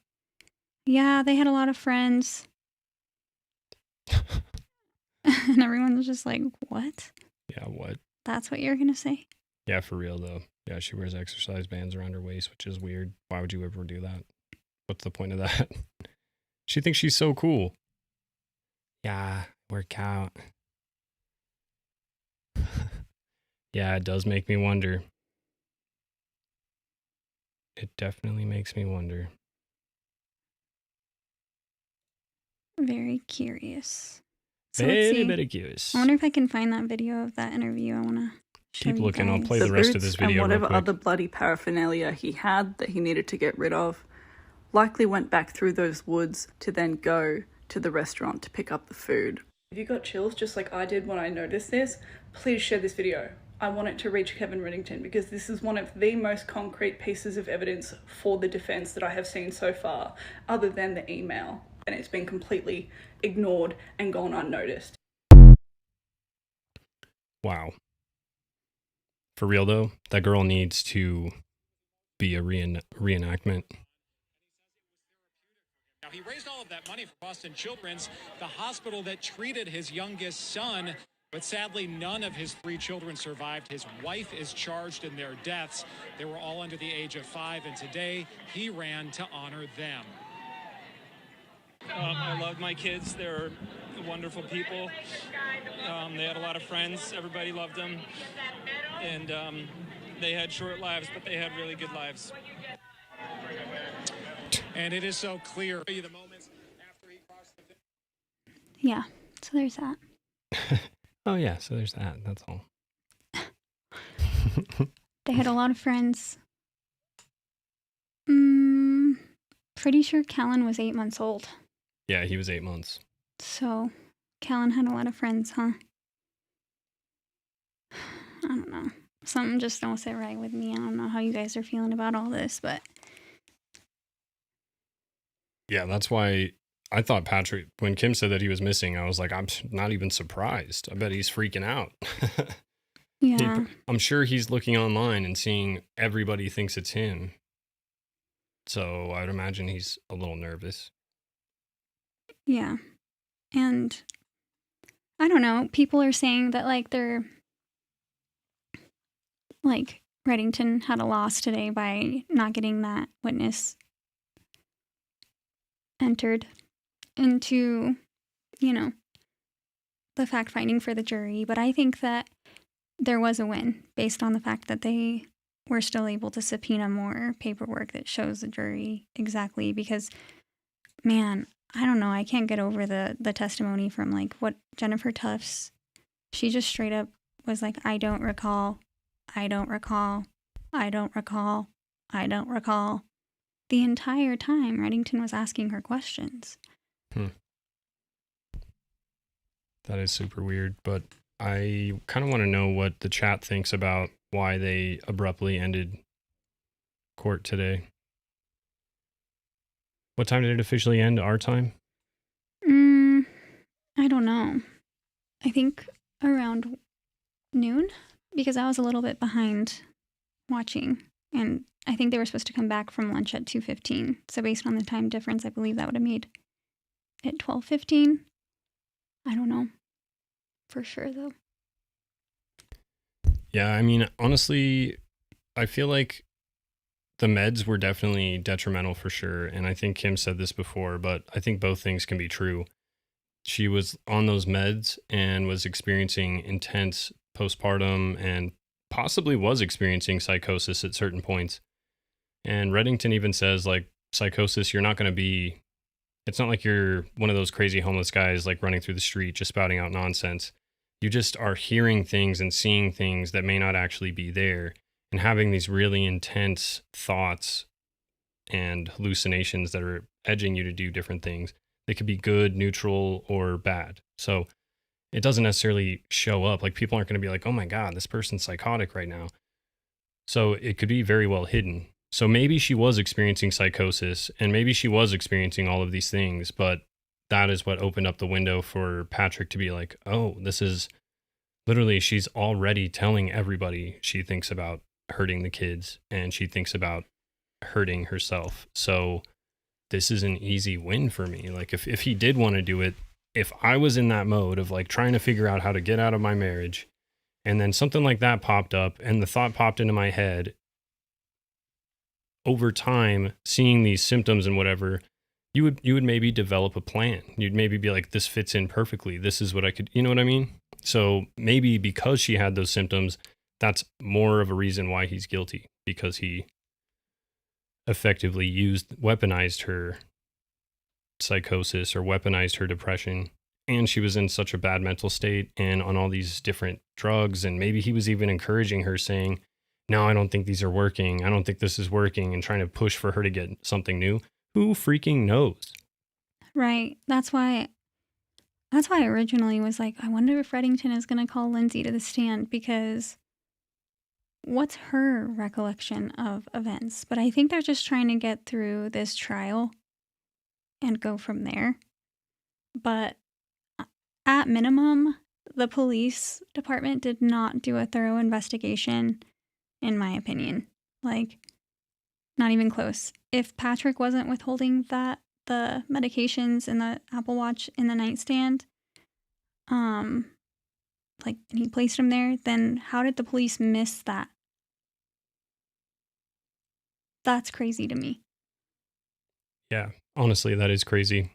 "Yeah, they had a lot of friends," and everyone was just like, "What? Yeah, what? That's what you're gonna say?" Yeah, for real though. Yeah, she wears exercise bands around her waist, which is weird. Why would you ever do that? What's the point of that? She thinks she's so cool. Yeah, work out. Yeah, it does make me wonder. It definitely makes me wonder. Very curious. So let's see. Very curious. I wonder if I can find that video of that interview. I want to show Keep you looking. guys. I'll play the rest of this video and real whatever quick. other bloody paraphernalia he had that he needed to get rid of likely went back through those woods to then go to the restaurant to pick up the food. If you got chills just like I did when I noticed this, please share this video. I want it to reach Kevin Riddington because this is one of the most concrete pieces of evidence for the defense that I have seen so far, other than the email, and it's been completely ignored and gone unnoticed. Wow. For real though, that girl needs to be a reenactment. Now, he raised all of that money for Boston Children's, the hospital that treated his youngest son, but sadly none of his 3 children survived. His wife is charged in their deaths. They were all under the age of 5, and today he ran to honor them. I love my kids. They're wonderful people. They had a lot of friends. Everybody loved them. And they had short lives, but they had really good lives. And it is so clear. The moments after he crossed the Yeah, so there's that. Oh yeah, so there's that. That's all. They had a lot of friends. Pretty sure Callan was 8 months old. Yeah, he was 8 months. So Callan had a lot of friends, huh? I don't know. Something just don't sit right with me. I don't know how you guys are feeling about all this, but Yeah, that's why I thought Patrick, when Kim said that he was missing, I was like, I'm not even surprised. I bet he's freaking out. yeah. I'm sure he's looking online and seeing everybody thinks it's him. So I'd imagine he's a little nervous. Yeah. And I don't know. People are saying that like they're like Reddington had a loss today by not getting that witness entered into, you know, the fact finding for the jury. But I think that there was a win based on the fact that they were still able to subpoena more paperwork that shows the jury exactly, because, man, I don't know. I can't get over the testimony from like what Jennifer Tufts, she just straight up was like, I don't recall, I don't recall, I don't recall, I don't recall. The entire time Reddington was asking her questions. That is super weird, but I kind of want to know what the chat thinks about why they abruptly ended court today. What time did it officially end? Our time? I don't know. I think around noon, because I was a little bit behind watching, and I think they were supposed to come back from lunch at 2:15. So based on the time difference, I believe that would have made it 12:15. I don't know for sure though. Yeah, I mean, honestly, I feel like the meds were definitely detrimental for sure. And I think Kim said this before, but I think both things can be true. She was on those meds and was experiencing intense postpartum and possibly was experiencing psychosis at certain points. And Reddington even says, like, psychosis, you're not going to be, it's not like you're one of those crazy homeless guys like running through the street just spouting out nonsense. You just are hearing things and seeing things that may not actually be there and having these really intense thoughts and hallucinations that are edging you to do different things. They could be good, neutral, or bad. So it doesn't necessarily show up. Like, people aren't going to be like, oh my God, this person's psychotic right now. So it could be very well hidden. So maybe she was experiencing psychosis and maybe she was experiencing all of these things, but that is what opened up the window for Patrick to be like, oh, this is literally, she's already telling everybody she thinks about hurting the kids and she thinks about hurting herself. So this is an easy win for me. Like, if he did want to do it, if I was in that mode of like trying to figure out how to get out of my marriage and then something like that popped up and the thought popped into my head, over time, seeing these symptoms and whatever, you would maybe develop a plan. You'd maybe be like, this fits in perfectly. This is what I could, you know what I mean? So maybe because she had those symptoms, that's more of a reason why he's guilty, because he effectively weaponized her psychosis or weaponized her depression. And she was in such a bad mental state and on all these different drugs. And maybe he was even encouraging her, saying, no, I don't think these are working. I don't think this is working, and trying to push for her to get something new. Who freaking knows? Right. That's why I originally was like, I wonder if Reddington is going to call Lindsay to the stand, because what's her recollection of events? But I think they're just trying to get through this trial and go from there. But at minimum, the police department did not do a thorough investigation, in my opinion. Like, not even close. If Patrick wasn't withholding the medications and the Apple Watch in the nightstand, like, and he placed them there, then how did the police miss that? That's crazy to me. Yeah, honestly, that is crazy.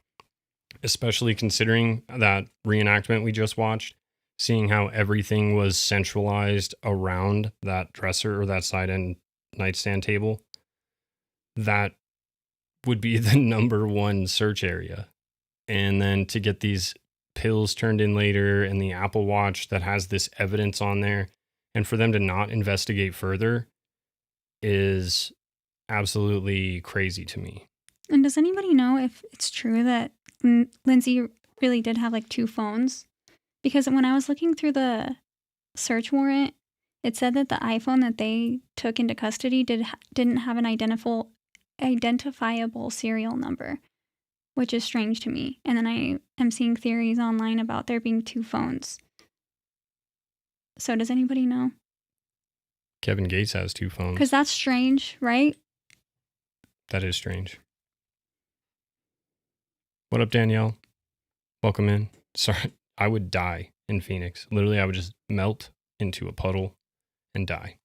Especially considering that reenactment we just watched, seeing how everything was centralized around that dresser or that side end nightstand table. That would be the number one search area. And then to get these pills turned in later and the Apple Watch that has this evidence on there, and for them to not investigate further is absolutely crazy to me. And does anybody know if it's true that Lindsay really did have like two phones? Because when I was looking through the search warrant, It said that the iPhone that they took into custody didn't have an identifiable serial number, which is strange to me. And then I am seeing theories online about there being 2 phones. So does anybody know? Kevin Gates has 2 phones. Because that's strange, right? That is strange. What up, Danielle? Welcome in. Sorry, I would die in Phoenix. Literally, I would just melt into a puddle and die.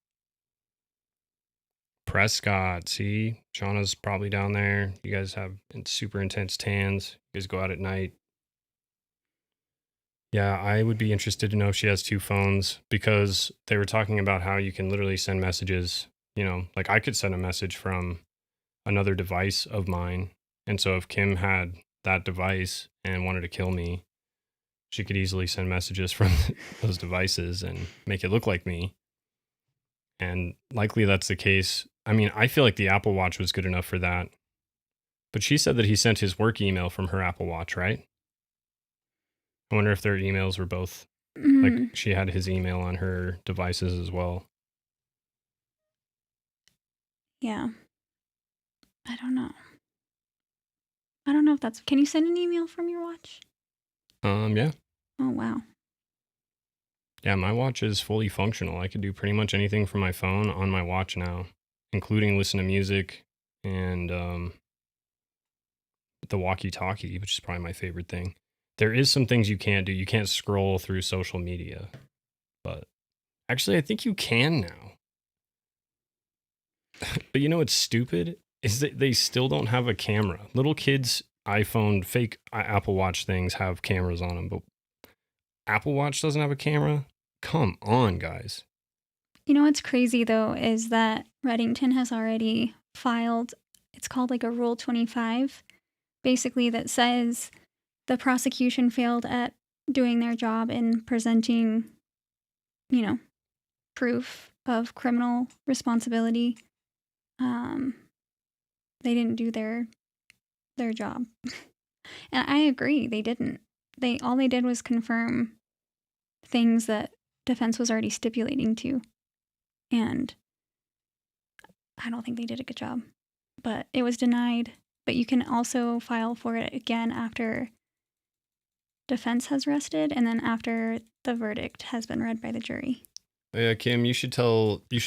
Prescott, see? Shauna's probably down there. You guys have super intense tans. You guys go out at night. Yeah, I would be interested to know if she has 2 phones, because they were talking about how you can literally send messages. You know, like I could send a message from another device of mine. And so if Kim had that device and wanted to kill me, she could easily send messages from those devices and make it look like me. And likely that's the case. I mean, I feel like the Apple Watch was good enough for that. But she said that he sent his work email from her Apple Watch, right? I wonder if their emails were both, like she had his email on her devices as well. Yeah. I don't know. I don't know if that's... Can you send an email from your watch? Yeah. Oh, wow. Yeah, my watch is fully functional. I could do pretty much anything from my phone on my watch now, including listen to music and the walkie-talkie, which is probably my favorite thing. There is some things you can't do. You can't scroll through social media, but actually I think you can now. But you know what's stupid is that they still don't have a camera. Little kids' iPhone, fake Apple Watch things have cameras on them, but Apple Watch doesn't have a camera? Come on, guys. You know what's crazy, though, is that Reddington has already filed, it's called like a Rule 25, basically, that says the prosecution failed at doing their job in presenting, you know, proof of criminal responsibility. They didn't do their job. And I agree, they didn't. All they did was confirm things that defense was already stipulating to. And I don't think they did a good job. But it was denied. But you can also file for it again after defense has rested and then after the verdict has been read by the jury. Yeah, Kim, you should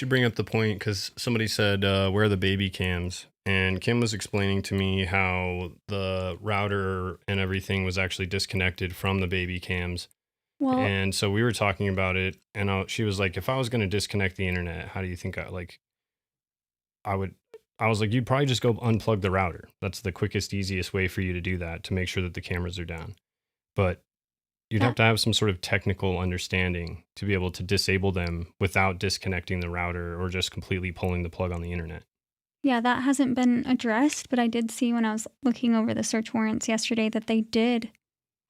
bring up the point, because somebody said, where are the baby cams? And Kim was explaining to me how the router and everything was actually disconnected from the baby cams. Well, and so we were talking about it, and she was like, if I was going to disconnect the internet, how do you think I was like, you'd probably just go unplug the router. That's the quickest, easiest way for you to do that, to make sure that the cameras are down. But you'd have to have some sort of technical understanding to be able to disable them without disconnecting the router or just completely pulling the plug on the internet. Yeah, that hasn't been addressed, but I did see when I was looking over the search warrants yesterday that they did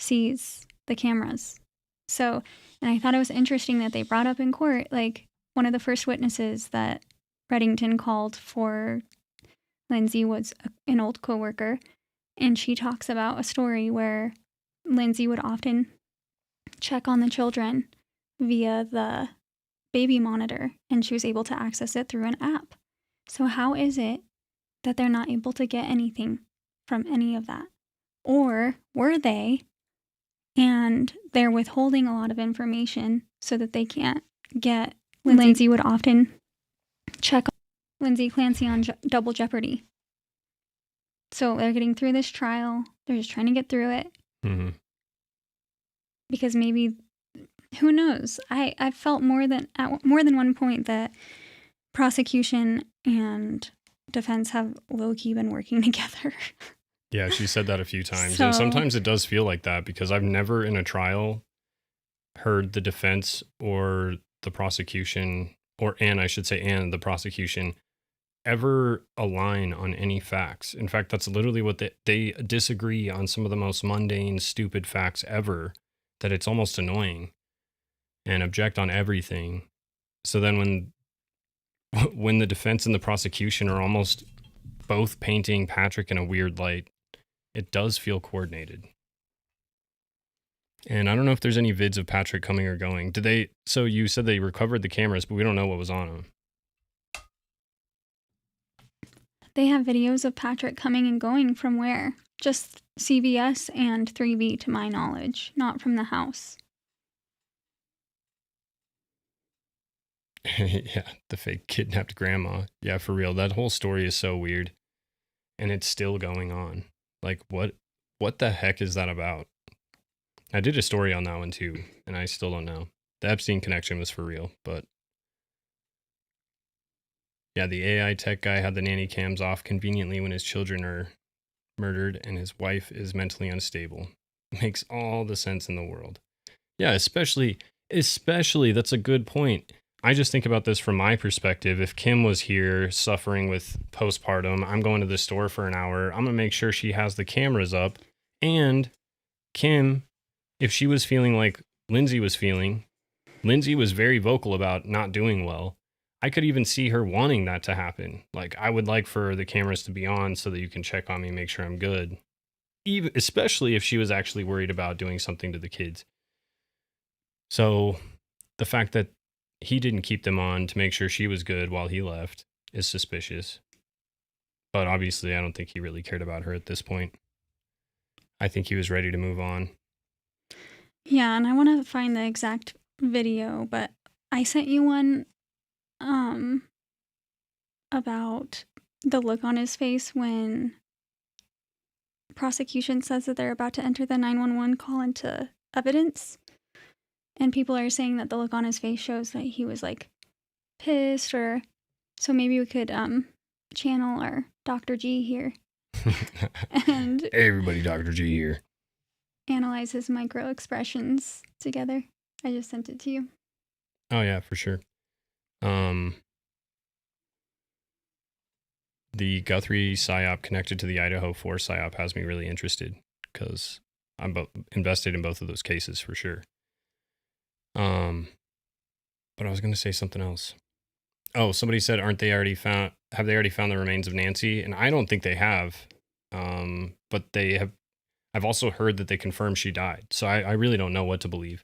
seize the cameras. So, and I thought it was interesting that they brought up in court, like, one of the first witnesses that Reddington called for Lindsay was an old coworker, and she talks about a story where Lindsay would often check on the children via the baby monitor, and she was able to access it through an app. So how is it that they're not able to get anything from any of that? Or were they, and they're withholding a lot of information so that they can't get... Lindsay would often check on Lindsay Clancy on Double Jeopardy. So they're getting through this trial. They're just trying to get through it. Mm-hmm. Because maybe, who knows? I felt at more than one point that prosecution and defense have low-key been working together. Yeah, she said that a few times. So, and sometimes it does feel like that, because I've never in a trial heard the defense or the prosecution, and the prosecution, ever align on any facts. In fact, that's literally what they disagree on, some of the most mundane, stupid facts ever, that it's almost annoying, and object on everything. So then when the defense and the prosecution are almost both painting Patrick in a weird light, it does feel coordinated. And I don't know if there's any vids of Patrick coming or going. Did they? So you said they recovered the cameras, but we don't know what was on them. They have videos of Patrick coming and going from where? Just CVS and 3V to my knowledge, not from the house. Yeah, the fake kidnapped grandma. Yeah, for real. That whole story is so weird. And it's still going on. Like, what the heck is that about? I did a story on that one too, and I still don't know. The Epstein connection was for real, but yeah, the AI tech guy had the nanny cams off conveniently when his children are murdered and his wife is mentally unstable. Makes all the sense in the world. Yeah, especially, that's a good point. I just think about this from my perspective. If Kim was here suffering with postpartum, I'm going to the store for an hour. I'm going to make sure she has the cameras up. And Kim, if she was feeling like Lindsay was feeling, Lindsay was very vocal about not doing well. I could even see her wanting that to happen. Like, I would like for the cameras to be on so that you can check on me, make sure I'm good. Even, especially if she was actually worried about doing something to the kids. So the fact that he didn't keep them on to make sure she was good while he left is suspicious. But obviously, I don't think he really cared about her at this point. I think he was ready to move on. Yeah, and I want to find the exact video, but I sent you one about the look on his face when prosecution says that they're about to enter the 911 call into evidence. And people are saying that the look on his face shows that he was like pissed, or so maybe we could channel our Dr. G here and Hey everybody, Dr. G here. analyze his micro expressions together. I just sent it to you. Oh yeah, for sure. The Guthrie PSYOP connected to the Idaho 4 PSYOP has me really interested because I'm invested in both of those cases for sure. But I was going to say something else. Oh, somebody said, have they already found the remains of Nancy? And I don't think they have. But they have. I've also heard that they confirmed she died. So I really don't know what to believe.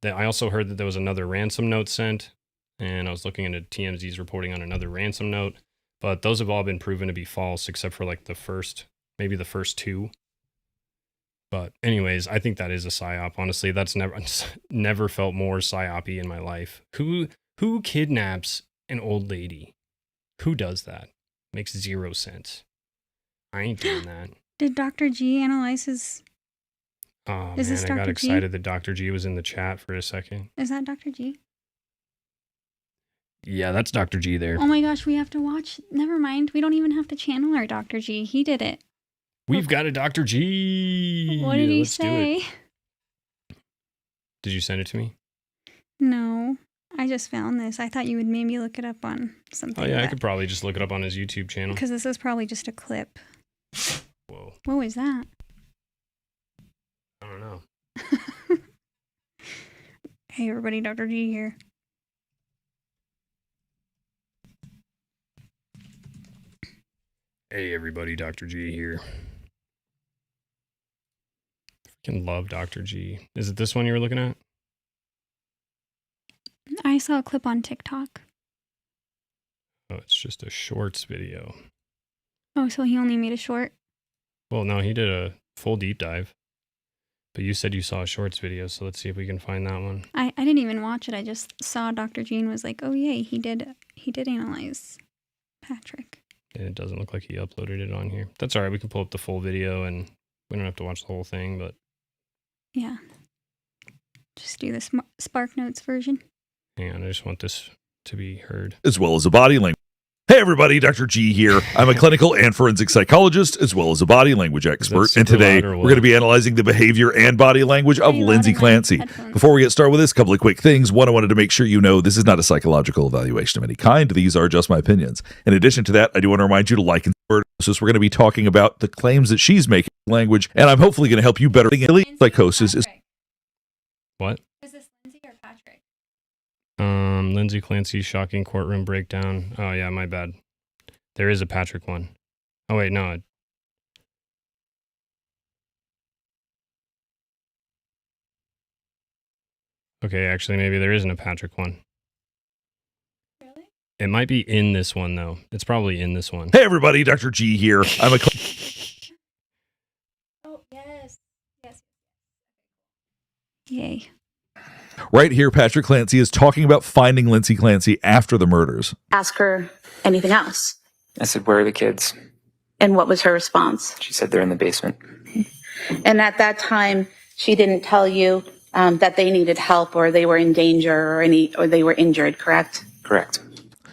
I also heard that there was another ransom note sent, and I was looking into TMZ's reporting on another ransom note, but those have all been proven to be false except for like the first two. But anyways, I think that is a psyop. Honestly, that's never felt more psyop-y in my life. Who kidnaps an old lady? Who does that? Makes zero sense. I ain't doing that. Did Dr. G analyze his... Oh Is man, this I got Dr. G? excited that Dr. G was in the chat for a second. Is that Dr. G? Yeah, that's Dr. G there. Oh my gosh, we have to watch. Never mind. We don't even have to channel our Dr. G. He did it. We've got a Dr. G. What did he Let's say? do it. Did you send it to me? No. I just found this. I thought you would maybe look it up on something. Oh yeah, I could probably just look it up on his YouTube channel. Because this is probably just a clip. Whoa. What was that? I don't know. Hey everybody, Dr. G here. Hey everybody, Dr. G here. Freaking love Dr. G. Is it this one you were looking at? I saw a clip on TikTok. Oh, it's just a shorts video. Oh, so he only made a short? Well, no, he did a full deep dive. But you said you saw a shorts video, so let's see if we can find that one. I didn't even watch it. I just saw Dr. G and was like, oh yay, he did analyze Patrick. And it doesn't look like he uploaded it on here. That's all right. We can pull up the full video and we don't have to watch the whole thing, but... Yeah. Just do the Spark Notes version. Hang on, I just want this to be heard. As well as a body language. Hey everybody, Dr. G here. I'm a clinical and forensic psychologist as well as a body language expert. And today we're going to be analyzing the behavior and body language of Lindsay Clancy. Before we get started with this, a couple of quick things. One, I wanted to make sure you know this is not a psychological evaluation of any kind. These are just my opinions. In addition to that, I do want to remind you to like and subscribe. So we're going to be talking about the claims that she's making in language, and I'm hopefully going to help you better. Psychosis is... What? Is this Lindsay or Patrick? Lindsay Clancy shocking courtroom breakdown. Oh yeah, my bad. There is a Patrick one. Oh wait, no. Okay, actually, maybe there isn't a Patrick one. Really? It might be in this one, though. It's probably in this one. Hey, everybody, Dr. G here. I'm a Oh, yes. Yes. Yay. Right here, Patrick Clancy is talking about finding Lindsay Clancy after the murders. Ask her anything else. I said, "Where are the kids?" And what was her response? She said, "They're in the basement." And at that time, she didn't tell you that they needed help or they were in danger or they were injured, correct? Correct.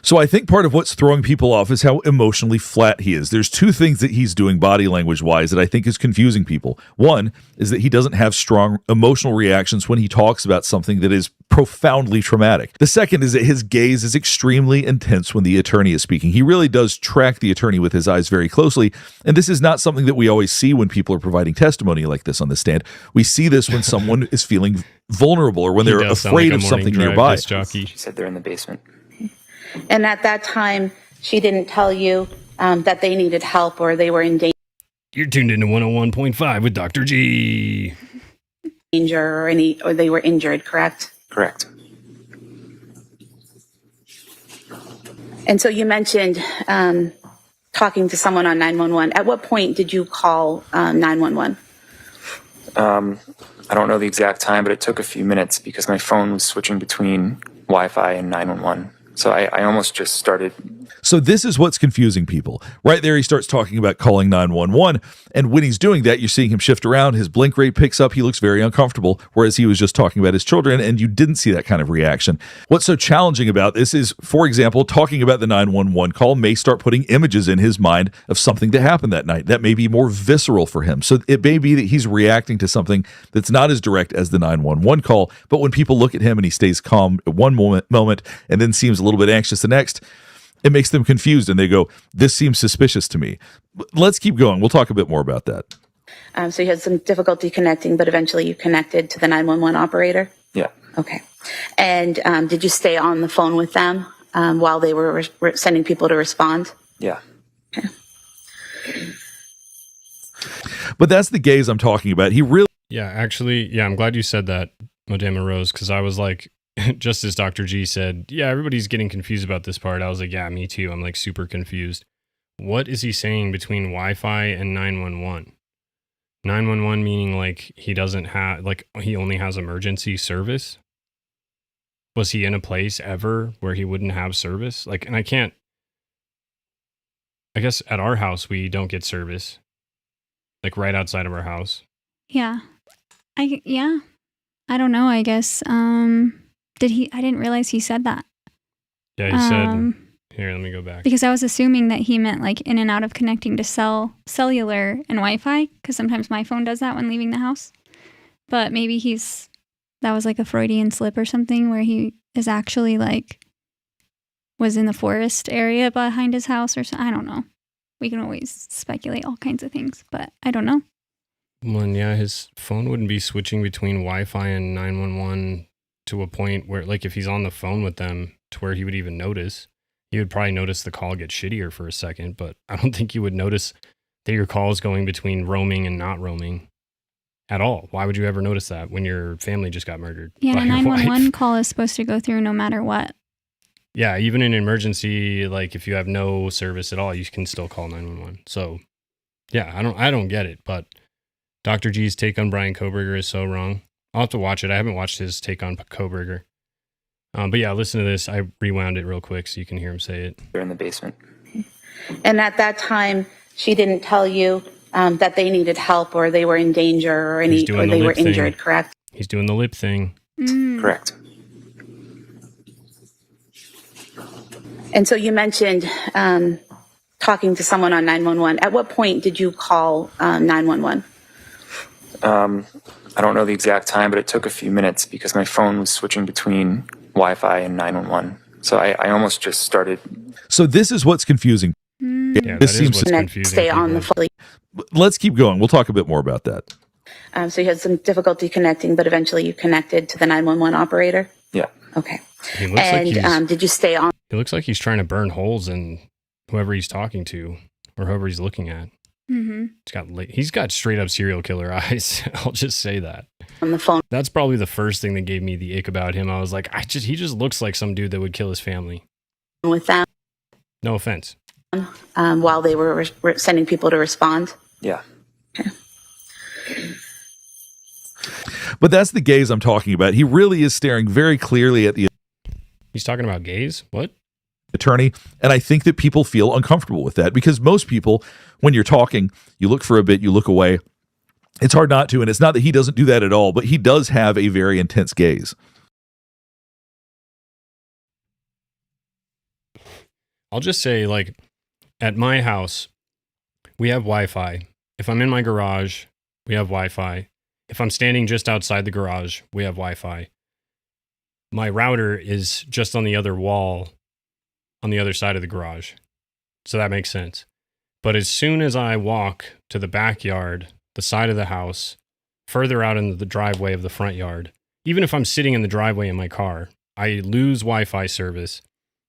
So I think part of what's throwing people off is how emotionally flat he is. There's two things that he's doing body language wise that I think is confusing people. One is that he doesn't have strong emotional reactions when he talks about something that is profoundly traumatic. The second is that his gaze is extremely intense when the attorney is speaking. He really does track the attorney with his eyes very closely. And this is not something that we always see when people are providing testimony like this on the stand. We see this when someone is feeling vulnerable or when they're afraid of something nearby. Jockey. She said, "They're in the basement." And at that time, she didn't tell you that they needed help or they were in You're tuned into 101.5 with Dr. G. danger or they were injured, correct? Correct. And so you mentioned talking to someone on 911. At what point did you call 911? I don't know the exact time, but it took a few minutes because my phone was switching between Wi-Fi and 911. So I almost just started. So this is what's confusing people. Right there, he starts talking about calling 911. And when he's doing that, you're seeing him shift around. His blink rate picks up. He looks very uncomfortable, whereas he was just talking about his children, and you didn't see that kind of reaction. What's so challenging about this is, for example, talking about the 911 call may start putting images in his mind of something that happened that night. That may be more visceral for him. So it may be that he's reacting to something that's not as direct as the 911 call. But when people look at him and he stays calm at one moment and then seems a little bit anxious the next, it makes them confused and they go, this seems suspicious to me. Let's keep going. We'll talk a bit more about that. So you had some difficulty connecting, but eventually you connected to the 911 operator? Yeah. Okay. And did you stay on the phone with them while they were sending people to respond? Yeah. Okay. But that's the gaze I'm talking about. He really... Yeah, actually, yeah, I'm glad you said that, Madame Rose, because I was like, just as Dr. G said, yeah, everybody's getting confused about this part. I was like, yeah, me too. I'm like super confused. What is he saying between Wi-Fi and 911? 911 meaning like he doesn't have, like he only has emergency service? Was he in a place ever where he wouldn't have service? Like, and I guess at our house, we don't get service. Like right outside of our house. Yeah. I don't know, I guess. I didn't realize he said that. Yeah, he said, here, let me go back. Because I was assuming that he meant like in and out of connecting to cellular and Wi-Fi, because sometimes my phone does that when leaving the house. But maybe that was like a Freudian slip or something where he is actually like, was in the forest area behind his house or something. I don't know. We can always speculate all kinds of things, but I don't know. Well, yeah, his phone wouldn't be switching between Wi-Fi and 911 to a point where, like, if he's on the phone with them to where he would even notice. He would probably notice the call get shittier for a second, but I don't think you would notice that your call is going between roaming and not roaming at all. Why would you ever notice that when your family just got murdered? Yeah, a 911 call is supposed to go through no matter what. Yeah, even in an emergency, like if you have no service at all, you can still call 911. So, yeah, I don't get it, but Dr. G's take on Brian Koberger is so wrong. I'll have to watch it. I haven't watched his take on Koberger. But yeah, listen to this. I rewound it real quick so you can hear him say it. They're in the basement. And at that time, she didn't tell you that they needed help or they were in danger or they were injured, correct? He's doing the lip thing. Correct. And so you mentioned talking to someone on 911. At what point did you call 911? I don't know the exact time, but it took a few minutes because my phone was switching between Wi-Fi and 911. So I almost just started. So this is what's confusing. Yeah, this that seems is what's confusing. Stay on the phone. Let's keep going. We'll talk a bit more about that. So you had some difficulty connecting, but eventually you connected to the 911 operator? Yeah. Okay. He looks like did you stay on? He looks like he's trying to burn holes in whoever he's talking to or whoever he's looking at. He's got straight up serial killer eyes. I'll just say that. On the phone. That's probably the first thing that gave me the ick about him. I was like, he just looks like some dude that would kill his family. With them. No offense. While they were sending people to respond. Yeah. Okay. But that's the gaze I'm talking about. He really is staring very clearly at the He's talking about gaze? What? Attorney. And I think that people feel uncomfortable with that because most people, when you're talking, you look for a bit, you look away. It's hard not to. And it's not that he doesn't do that at all, but he does have a very intense gaze. I'll just say, like, at my house, we have Wi-Fi. If I'm in my garage, we have Wi-Fi. If I'm standing just outside the garage, we have Wi-Fi. My router is just on the other wall, on the other side of the garage. So that makes sense. But as soon as I walk to the backyard, the side of the house, further out into the driveway of the front yard, even if I'm sitting in the driveway in my car, I lose Wi-Fi service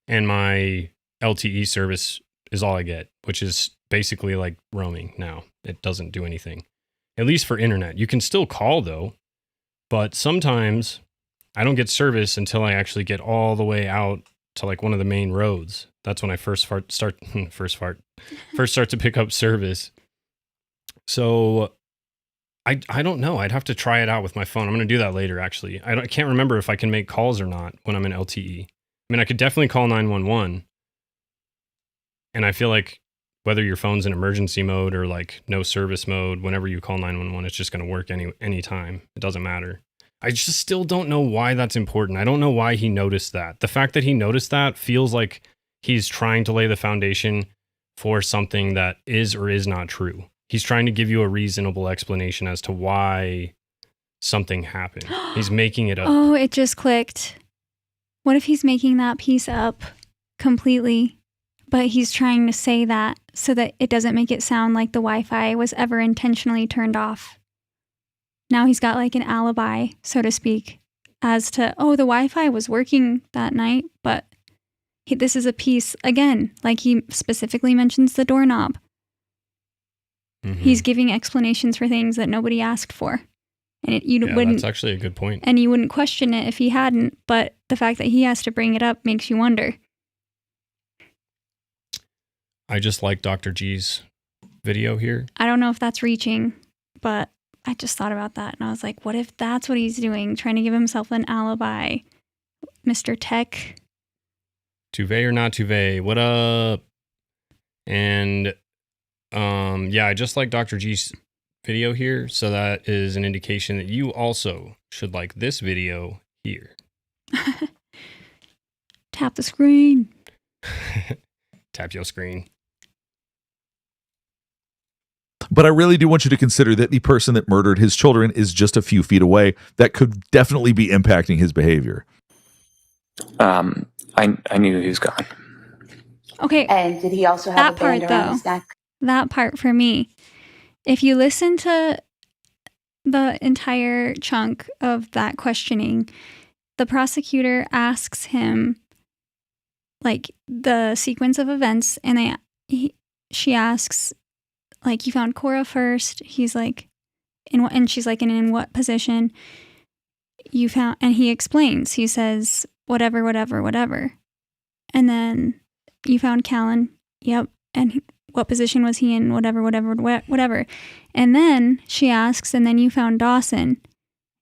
and my LTE service is all I get, which is basically like roaming now. It doesn't do anything. At least for internet. You can still call though, but sometimes I don't get service until I actually get all the way out to like one of the main roads. That's when I first start to pick up service. So I don't know. I'd have to try it out with my phone. I'm going to do that later actually. I can't remember if I can make calls or not when I'm in LTE. I mean, I could definitely call 911. And I feel like whether your phone's in emergency mode or like no service mode, whenever you call 911, it's just going to work any time. It doesn't matter. I just still don't know why that's important. I don't know why he noticed that. The fact that he noticed that feels like he's trying to lay the foundation for something that is or is not true. He's trying to give you a reasonable explanation as to why something happened. He's making it up. Oh, it just clicked. What if he's making that piece up completely? But he's trying to say that so that it doesn't make it sound like the Wi-Fi was ever intentionally turned off. Now he's got like an alibi, so to speak, as to, oh, the Wi-Fi was working that night, but this is a piece, again, like he specifically mentions the doorknob. Mm-hmm. He's giving explanations for things that nobody asked for. And wouldn't, that's actually a good point. And you wouldn't question it if he hadn't, but the fact that he has to bring it up makes you wonder. I just like Dr. G's video here. I don't know if that's reaching, but I just thought about that. And I was like, what if that's what he's doing? Trying to give himself an alibi. Mr. Tech. Tuve or not Tuve, what up? And I just like Dr. G's video here. So that is an indication that you also should like this video here. Tap the screen. Tap your screen. But I really do want you to consider that the person that murdered his children is just a few feet away. That could definitely be impacting his behavior. I knew he was gone. Okay. And did he also have a band around his neck? That part for me. If you listen to the entire chunk of that questioning, the prosecutor asks him like the sequence of events, and she asks, like, you found Cora first. He's like, and she's like, in what position you found? And he explains. He says, whatever. And then you found Callan. Yep. And what position was he in? Whatever. And then she asks, and then you found Dawson.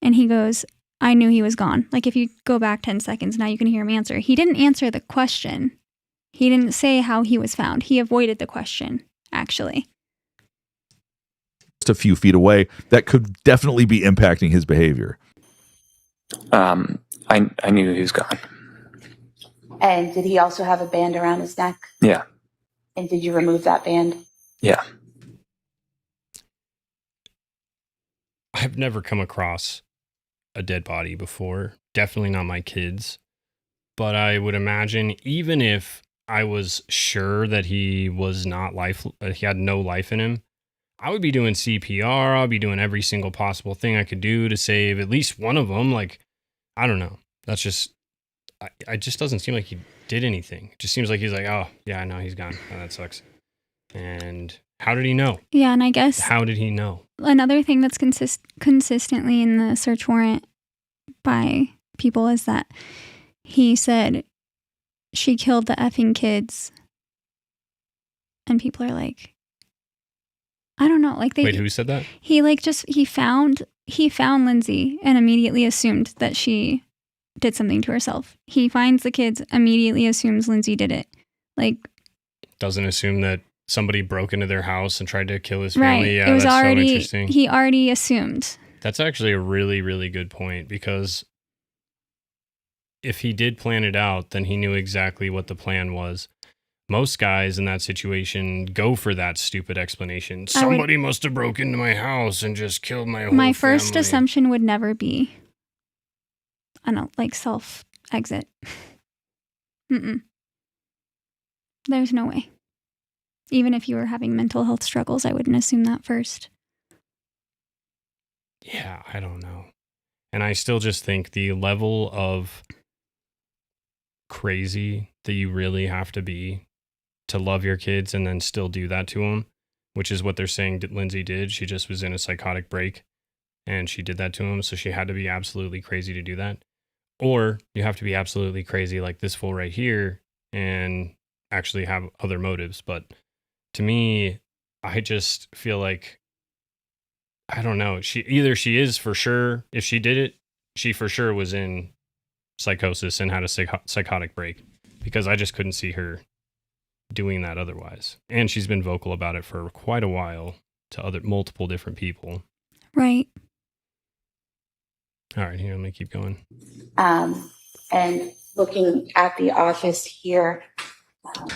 And he goes, I knew he was gone. Like, if you go back 10 seconds, now you can hear him answer. He didn't answer the question. He didn't say how he was found. He avoided the question, actually. Just a few feet away. That could definitely be impacting his behavior. I knew he was gone. And did he also have a band around his neck? Yeah. And did you remove that band? Yeah. I've never come across a dead body before. Definitely not my kids. But I would imagine even if I was sure that he was not he had no life in him, I would be doing CPR. I'll be doing every single possible thing I could do to save at least one of them. Like, I don't know. That's just, it just doesn't seem like he did anything. It just seems like he's like, oh, yeah, no, he's gone. Oh, that sucks. And How did he know? Yeah, and I guess How did he know? another thing that's consistently in the search warrant by people is that he said she killed the effing kids. And people are like, I don't know. Like Wait, who said that? He found Lindsay and immediately assumed that she did something to herself. He finds the kids, immediately assumes Lindsay did it. Like, doesn't assume that somebody broke into their house and tried to kill his family. Right. Yeah, it was that's already, so interesting. He already assumed. That's actually a really, really good point, because if he did plan it out, then he knew exactly what the plan was. Most guys in that situation go for that stupid explanation. Somebody must have broke into my house and just killed my whole family. My first assumption would never be, self-exit. There's no way. Even if you were having mental health struggles, I wouldn't assume that first. Yeah, I don't know. And I still just think the level of crazy that you really have to be to love your kids and then still do that to them, which is what they're saying Lindsay did. She just was in a psychotic break and she did that to him. So she had to be absolutely crazy to do that. Or you have to be absolutely crazy like this fool right here and actually have other motives. But to me, I just feel like, I don't know. She is for sure, if she did it, she for sure was in psychosis and had a psychotic break, because I just couldn't see her doing that otherwise. And she's been vocal about it for quite a while to multiple different people. Right. All right, here, let me keep going. And looking at the office here.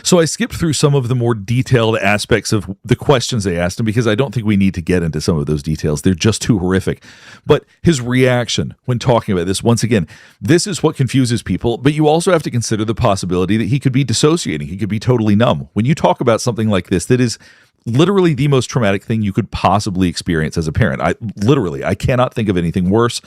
So I skipped through some of the more detailed aspects of the questions they asked him, because I don't think we need to get into some of those details. They're just too horrific. But his reaction when talking about this, once again, this is what confuses people. But you also have to consider the possibility that he could be dissociating. He could be totally numb. When you talk about something like this, that is literally the most traumatic thing you could possibly experience as a parent. I cannot think of anything worse.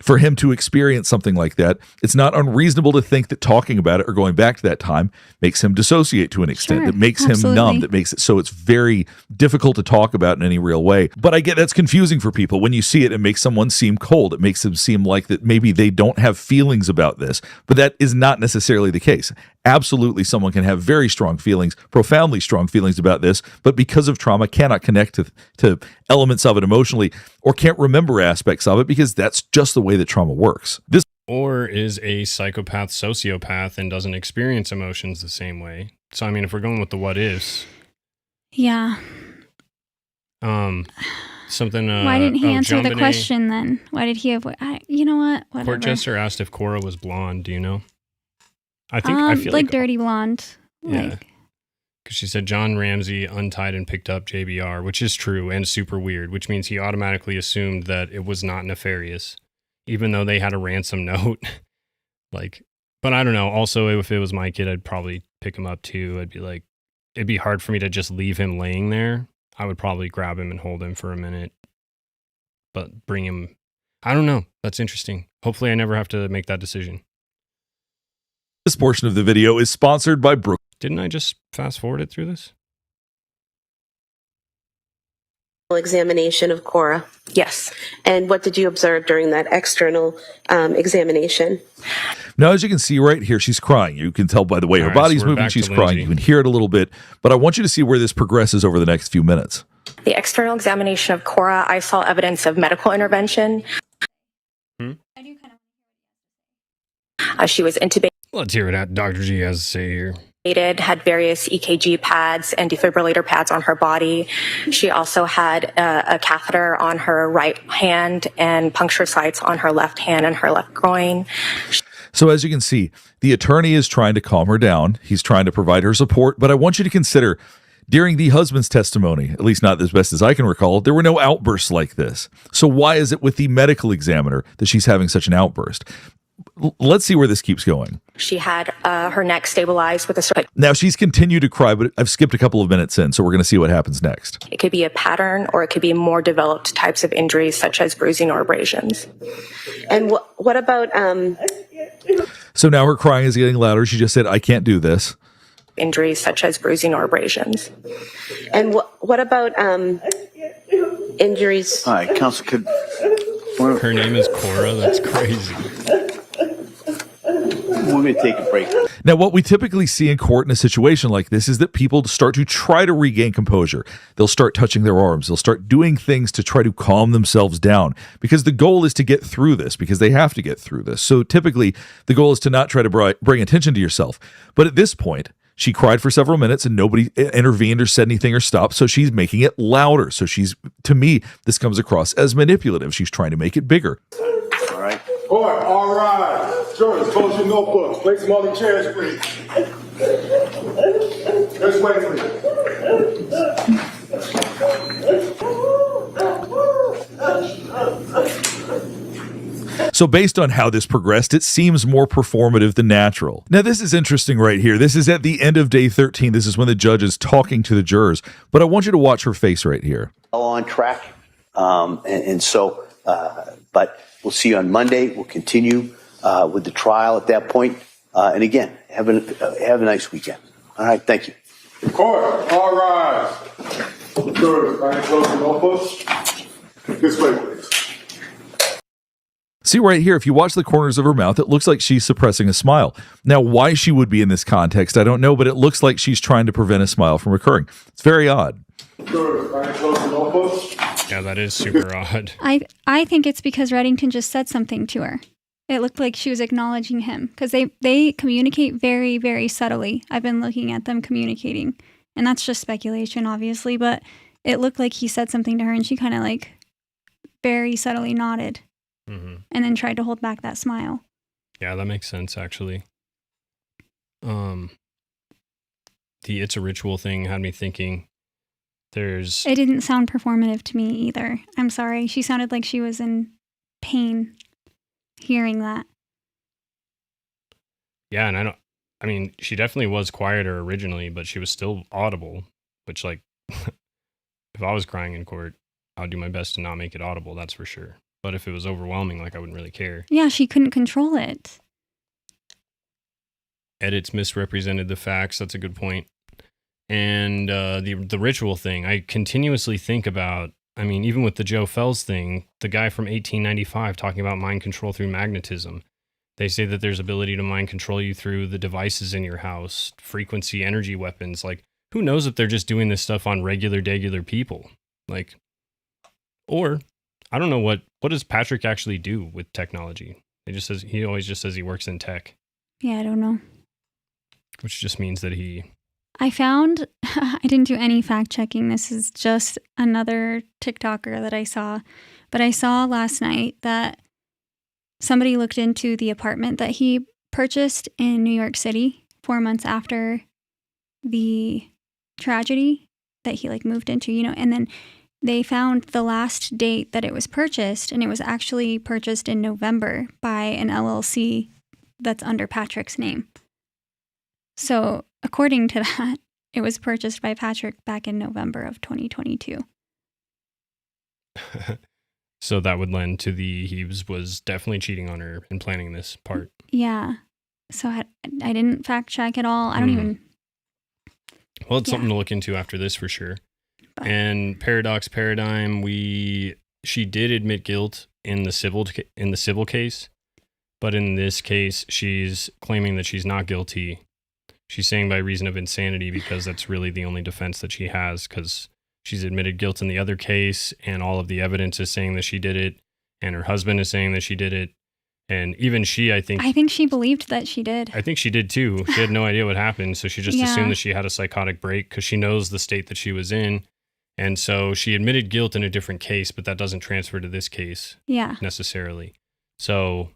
For him to experience something like that, it's not unreasonable to think that talking about it or going back to that time makes him dissociate to an extent, Sure, that makes absolutely. him numb, that makes it so it's very difficult to talk about in any real way. But I get that's confusing for people. When you see it, it makes someone seem cold. It makes them seem like that maybe they don't have feelings about this, but that is not necessarily the case. Absolutely, someone can have very strong feelings, profoundly strong feelings about this, but because of trauma cannot connect to elements of it emotionally, or can't remember aspects of it, because that's just the way that trauma works. Or is a psychopath sociopath and doesn't experience emotions the same way. So, I mean, if we're going with the what ifs. Yeah. Something. Why didn't he answer the JonBenet, question then? Why did he avoid? You know what? Whatever. Court jester asked if Cora was blonde. Do you know? I feel like dirty blonde. Yeah. Because she said John Ramsey untied and picked up JBR, which is true and super weird, which means he automatically assumed that it was not nefarious, even though they had a ransom note. But I don't know. Also, if it was my kid, I'd probably pick him up too. I'd be like, it'd be hard for me to just leave him laying there. I would probably grab him and hold him for a minute, but bring him. I don't know. That's interesting. Hopefully I never have to make that decision. This portion of the video is sponsored by Brook. Didn't I just fast forward it through this? Examination of Cora. Yes. And what did you observe during that external examination? Now, as you can see right here, she's crying. You can tell by the way her body's moving, she's crying. You can hear it a little bit, but I want you to see where this progresses over the next few minutes. The external examination of Cora, I saw evidence of medical intervention. She was intubated. Let's hear what Dr. G has to say here. Had various EKG pads and defibrillator pads on her body. She also had a catheter on her right hand and puncture sites on her left hand and her left groin. So as you can see, the attorney is trying to calm her down. He's trying to provide her support, but I want you to consider during the husband's testimony, at least not as best as I can recall, there were no outbursts like this. So why is it with the medical examiner that she's having such an outburst? Let's see where this keeps going. She had her neck stabilized with a... Now, she's continued to cry, but I've skipped a couple of minutes in, so we're going to see what happens next. It could be a pattern, or it could be more developed types of injuries, such as bruising or abrasions. And what about... So now her crying is getting louder. She just said, I can't do this. injuries such as bruising or abrasions. And what about injuries? All right, Counsel, could... Her name is Cora? That's crazy. We're going to take a break. Now, what we typically see in court in a situation like this is that people start to try to regain composure. They'll start touching their arms. They'll start doing things to try to calm themselves down because the goal is to get through this, because they have to get through this. So typically, the goal is to not try to bring attention to yourself. But at this point, she cried for several minutes and nobody intervened or said anything or stopped. So she's making it louder. So to me, this comes across as manipulative. She's trying to make it bigger. All right. All right. Jurors, close your notebooks. Place them on the chairs, please. This way, please. So based on how this progressed, it seems more performative than natural. Now, this is interesting right here. This is at the end of day 13. This is when the judge is talking to the jurors. But I want you to watch her face right here. On track. But we'll see you on Monday. We'll continue with the trial at that point. And again, have a nice weekend. All right. Thank you. Court, all rise. Jurors, kindly close your notebooks. This way, please. See right here, if you watch the corners of her mouth, it looks like she's suppressing a smile. Now, why she would be in this context, I don't know, but it looks like she's trying to prevent a smile from occurring. It's very odd. Jurors, kindly close your notebooks. Yeah, that is super odd. I think it's because Reddington just said something to her. It looked like she was acknowledging him because they communicate very, very subtly. I've been looking at them communicating, and that's just speculation, obviously, but it looked like he said something to her and she kind of like very subtly nodded and then tried to hold back that smile. Yeah, that makes sense, actually. The it's a ritual thing had me thinking it didn't sound performative to me either. I'm sorry. She sounded like she was in pain hearing that. Yeah, and I mean, she definitely was quieter originally, but she was still audible, which, like, if I was crying in court, I would do my best to not make it audible, that's for sure. But if it was overwhelming, like, I wouldn't really care. Yeah, she couldn't control it. Edits misrepresented the facts. That's a good point. And the ritual thing, I continuously think about, I mean, even with the Joe Fells thing, the guy from 1895 talking about mind control through magnetism. They say that there's ability to mind control you through the devices in your house, frequency energy weapons. Like, who knows if they're just doing this stuff on regular people? Like, or I don't know what does Patrick actually do with technology? He always just says he works in tech. Yeah, I don't know. Which just means that I found, I didn't do any fact checking. This is just another TikToker that I saw. But I saw last night that somebody looked into the apartment that he purchased in New York City 4 months after the tragedy that he moved into, and then they found the last date that it was purchased, and it was actually purchased in November by an LLC that's under Patrick's name. So according to that, it was purchased by Patrick back in November of 2022. So that would lend to he was definitely cheating on her and planning this part. Yeah. So I didn't fact check at all. I don't even. Well, it's something to look into after this for sure. But. And Paradox Paradigm, she did admit guilt in the civil case, but in this case, she's claiming that she's not guilty. She's saying by reason of insanity because that's really the only defense that she has, because she's admitted guilt in the other case and all of the evidence is saying that she did it and her husband is saying that she did it. And even I think she believed that she did. I think she did too. She had no idea what happened. So she just assumed that she had a psychotic break because she knows the state that she was in. And so she admitted guilt in a different case, but that doesn't transfer to this case necessarily. So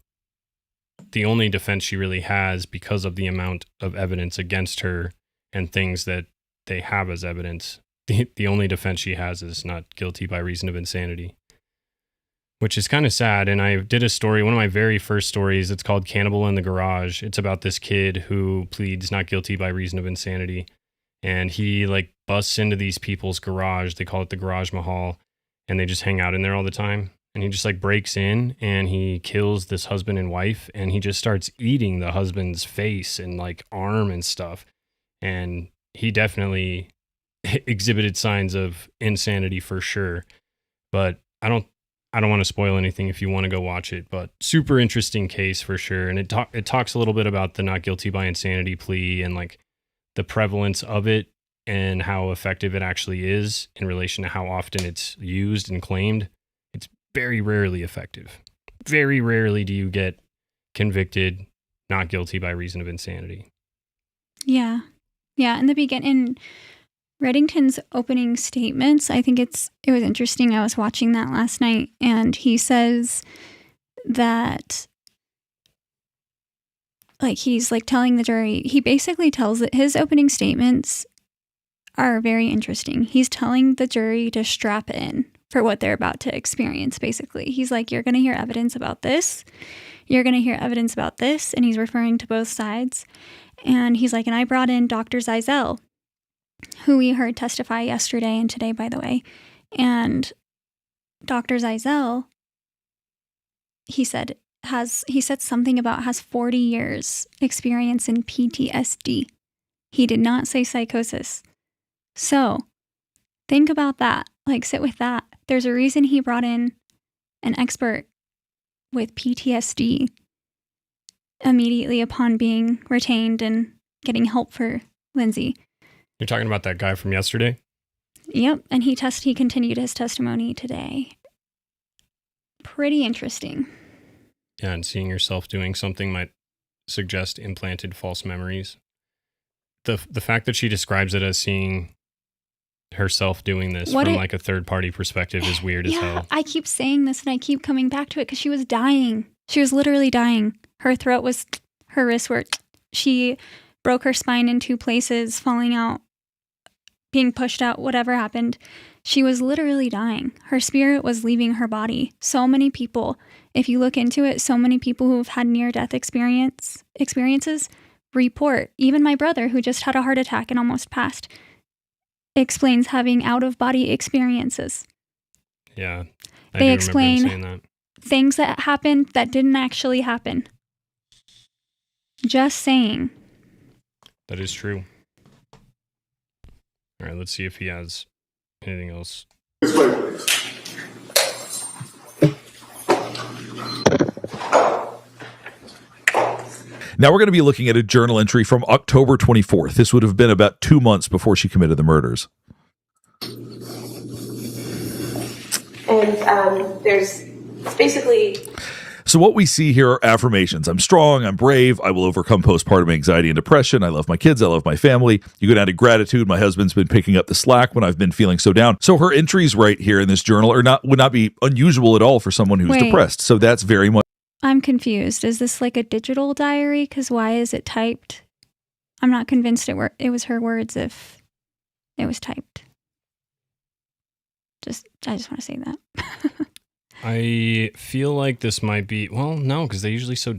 the only defense she really has, because of the amount of evidence against her and things that they have as evidence, the only defense she has is not guilty by reason of insanity, which is kind of sad. And I did a story, one of my very first stories, it's called Cannibal in the Garage. It's about this kid who pleads not guilty by reason of insanity. And he busts into these people's garage. They call it the Garage Mahal. And they just hang out in there all the time. And he just breaks in and he kills this husband and wife. And he just starts eating the husband's face and arm and stuff. and he definitely exhibited signs of insanity for sure. But I don't want to spoil anything if you want to go watch it, but super interesting case for sure. And it talks a little bit about the not guilty by insanity plea and like the prevalence of it and how effective it actually is in relation to how often it's used and claimed. It's very rarely effective. Very rarely do you get convicted not guilty by reason of insanity. Yeah. Yeah. In the beginning, Reddington's opening statements, I think it was interesting. I was watching that last night, and he says that like he's like telling the jury, he basically tells that his opening statements are very interesting. He's telling the jury to strap in for what they're about to experience, basically. He's like, you're going to hear evidence about this. You're going to hear evidence about this. And he's referring to both sides. And he's like, and I brought in Dr. Zeisel, who we heard testify yesterday and today, by the way. And Dr. Zeisel, he said something about has 40 years experience in PTSD. He did not say psychosis. So think about that. Like, sit with that. There's a reason he brought in an expert with PTSD immediately upon being retained and getting help for Lindsay. You're talking about that guy from yesterday? Yep. And he continued his testimony today. Pretty interesting. Yeah, and seeing yourself doing something might suggest implanted false memories. The fact that she describes it as seeing herself doing this from like a third party perspective is weird as hell. I keep saying this and I keep coming back to it because she was dying. She was literally dying. Her wrists were, she broke her spine in 2 places, falling out, being pushed out, whatever happened. She was literally dying. Her spirit was leaving her body. So many people, if you look into it, so many people who have had near-death experiences report. Even my brother, who just had a heart attack and almost passed, explains having out-of-body experiences. Yeah. They explain things that happened that didn't actually happen. Just saying. That is true. All right, let's see if he has anything else. Now we're going to be looking at a journal entry from October 24th. This would have been about 2 months before she committed the murders. And there's basically... So what we see here are affirmations. I'm strong, I'm brave, I will overcome postpartum anxiety and depression, I love my kids, I love my family. You go down to gratitude, my husband's been picking up the slack when I've been feeling so down. So her entries right here in this journal would not be unusual at all for someone who's depressed. So that's very much... I'm confused. Is this like a digital diary? Because why is it typed? I'm not convinced it was her words if it was typed. I just want to say that. I feel like this might be, well, no, because they usually show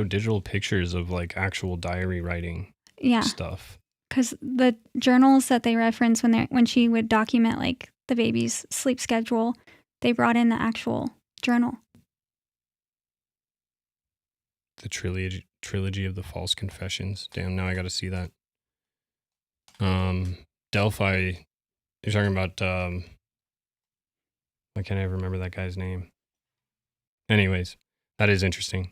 digital pictures of like actual diary writing stuff. Because the journals that they reference when she would document like the baby's sleep schedule, they brought in the actual journal. The trilogy of the false confessions. Damn, now I got to see that. Delphi. You're talking about. Why can't I ever remember that guy's name? Anyways, that is interesting.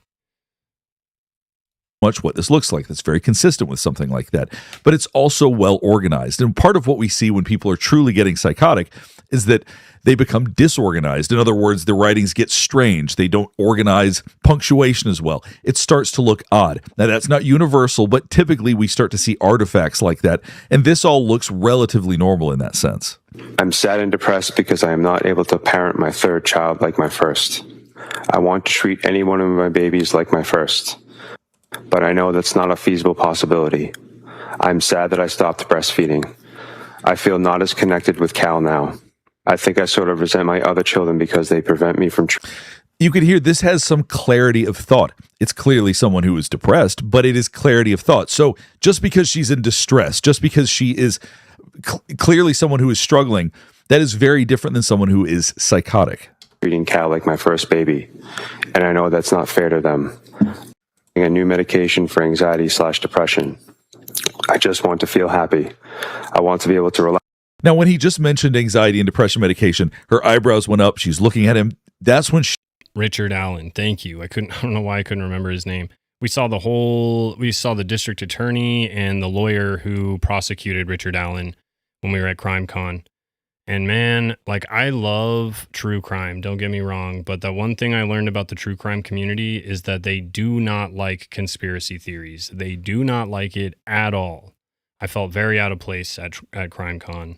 Much what this looks like. That's very consistent with something like that. But it's also well organized. And part of what we see when people are truly getting psychotic is that they become disorganized. In other words, the writings get strange. They don't organize punctuation as well. It starts to look odd. Now, that's not universal, but typically we start to see artifacts like that. And this all looks relatively normal in that sense. I'm sad and depressed because I am not able to parent my third child like my first. I want to treat any one of my babies like my first. But I know that's not a feasible possibility. I'm sad that I stopped breastfeeding. I feel not as connected with Cal now. I think I sort of resent my other children because they prevent me from... You could hear this has some clarity of thought. It's clearly someone who is depressed, but it is clarity of thought. So just because she's in distress, just because she is clearly someone who is struggling, that is very different than someone who is psychotic. Treating Cal like my first baby, and I know that's not fair to them. A new medication for anxiety/depression. I just want to feel happy. I want to be able to relax. Now, when he just mentioned anxiety and depression medication, her eyebrows went up. She's looking at him. That's when Richard Allen. Thank you. I don't know why I couldn't remember his name. We saw the district attorney and the lawyer who prosecuted Richard Allen when we were at CrimeCon. And man, like, I love true crime, don't get me wrong, but the one thing I learned about the true crime community is that they do not like conspiracy theories. They do not like it at all. I felt very out of place at CrimeCon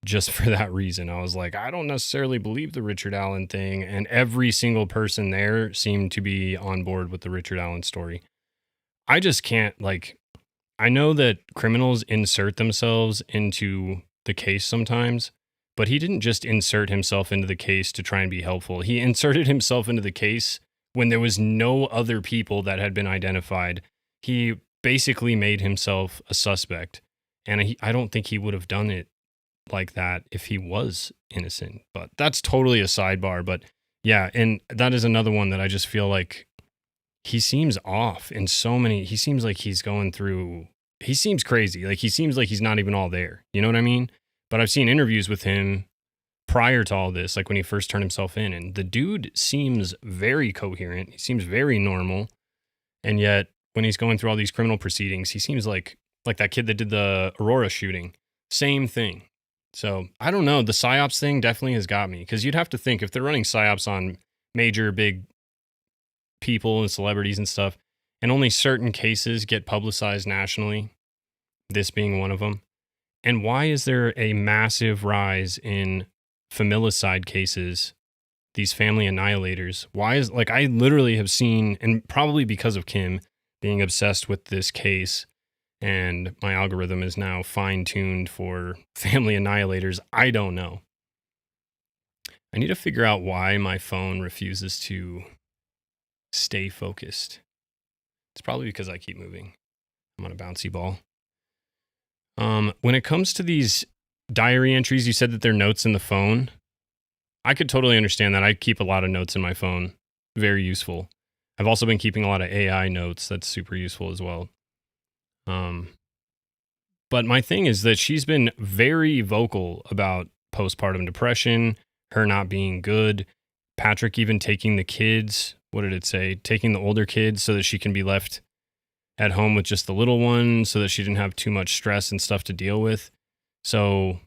just for that reason. I was like, I don't necessarily believe the Richard Allen thing, and every single person there seemed to be on board with the Richard Allen story. I just can't, like, I know that criminals insert themselves into the case sometimes, but he didn't just insert himself into the case to try and be helpful. He inserted himself into the case when there was no other people that had been identified. He basically made himself a suspect. And I don't think he would have done it like that if he was innocent. But that's totally a sidebar. But yeah, and that is another one that I just feel like he seems off in so many. He seems like he's going through, he seems crazy. Like, he seems like he's not even all there. You know what I mean? But I've seen interviews with him prior to all this, like when he first turned himself in, and the dude seems very coherent. He seems very normal. And yet, when he's going through all these criminal proceedings, he seems like that kid that did the Aurora shooting. Same thing. So, I don't know. The PSYOPs thing definitely has got me. Because you'd have to think, if they're running PSYOPs on major, big people and celebrities and stuff, and only certain cases get publicized nationally, this being one of them, and why is there a massive rise in familicide cases, these family annihilators? Why is, like, I literally have seen, and probably because of Kim being obsessed with this case, and my algorithm is now fine-tuned for family annihilators. I don't know. I need to figure out why my phone refuses to stay focused. It's probably because I keep moving. I'm on a bouncy ball. When it comes to these diary entries, you said that they're notes in the phone. I could totally understand that. I keep a lot of notes in my phone. Very useful. I've also been keeping a lot of AI notes. That's super useful as well. But my thing is that she's been very vocal about postpartum depression, her not being good, Patrick even taking the kids, what did it say? Taking the older kids so that she can be left at home with just the little one so that she didn't have too much stress and stuff to deal with. So,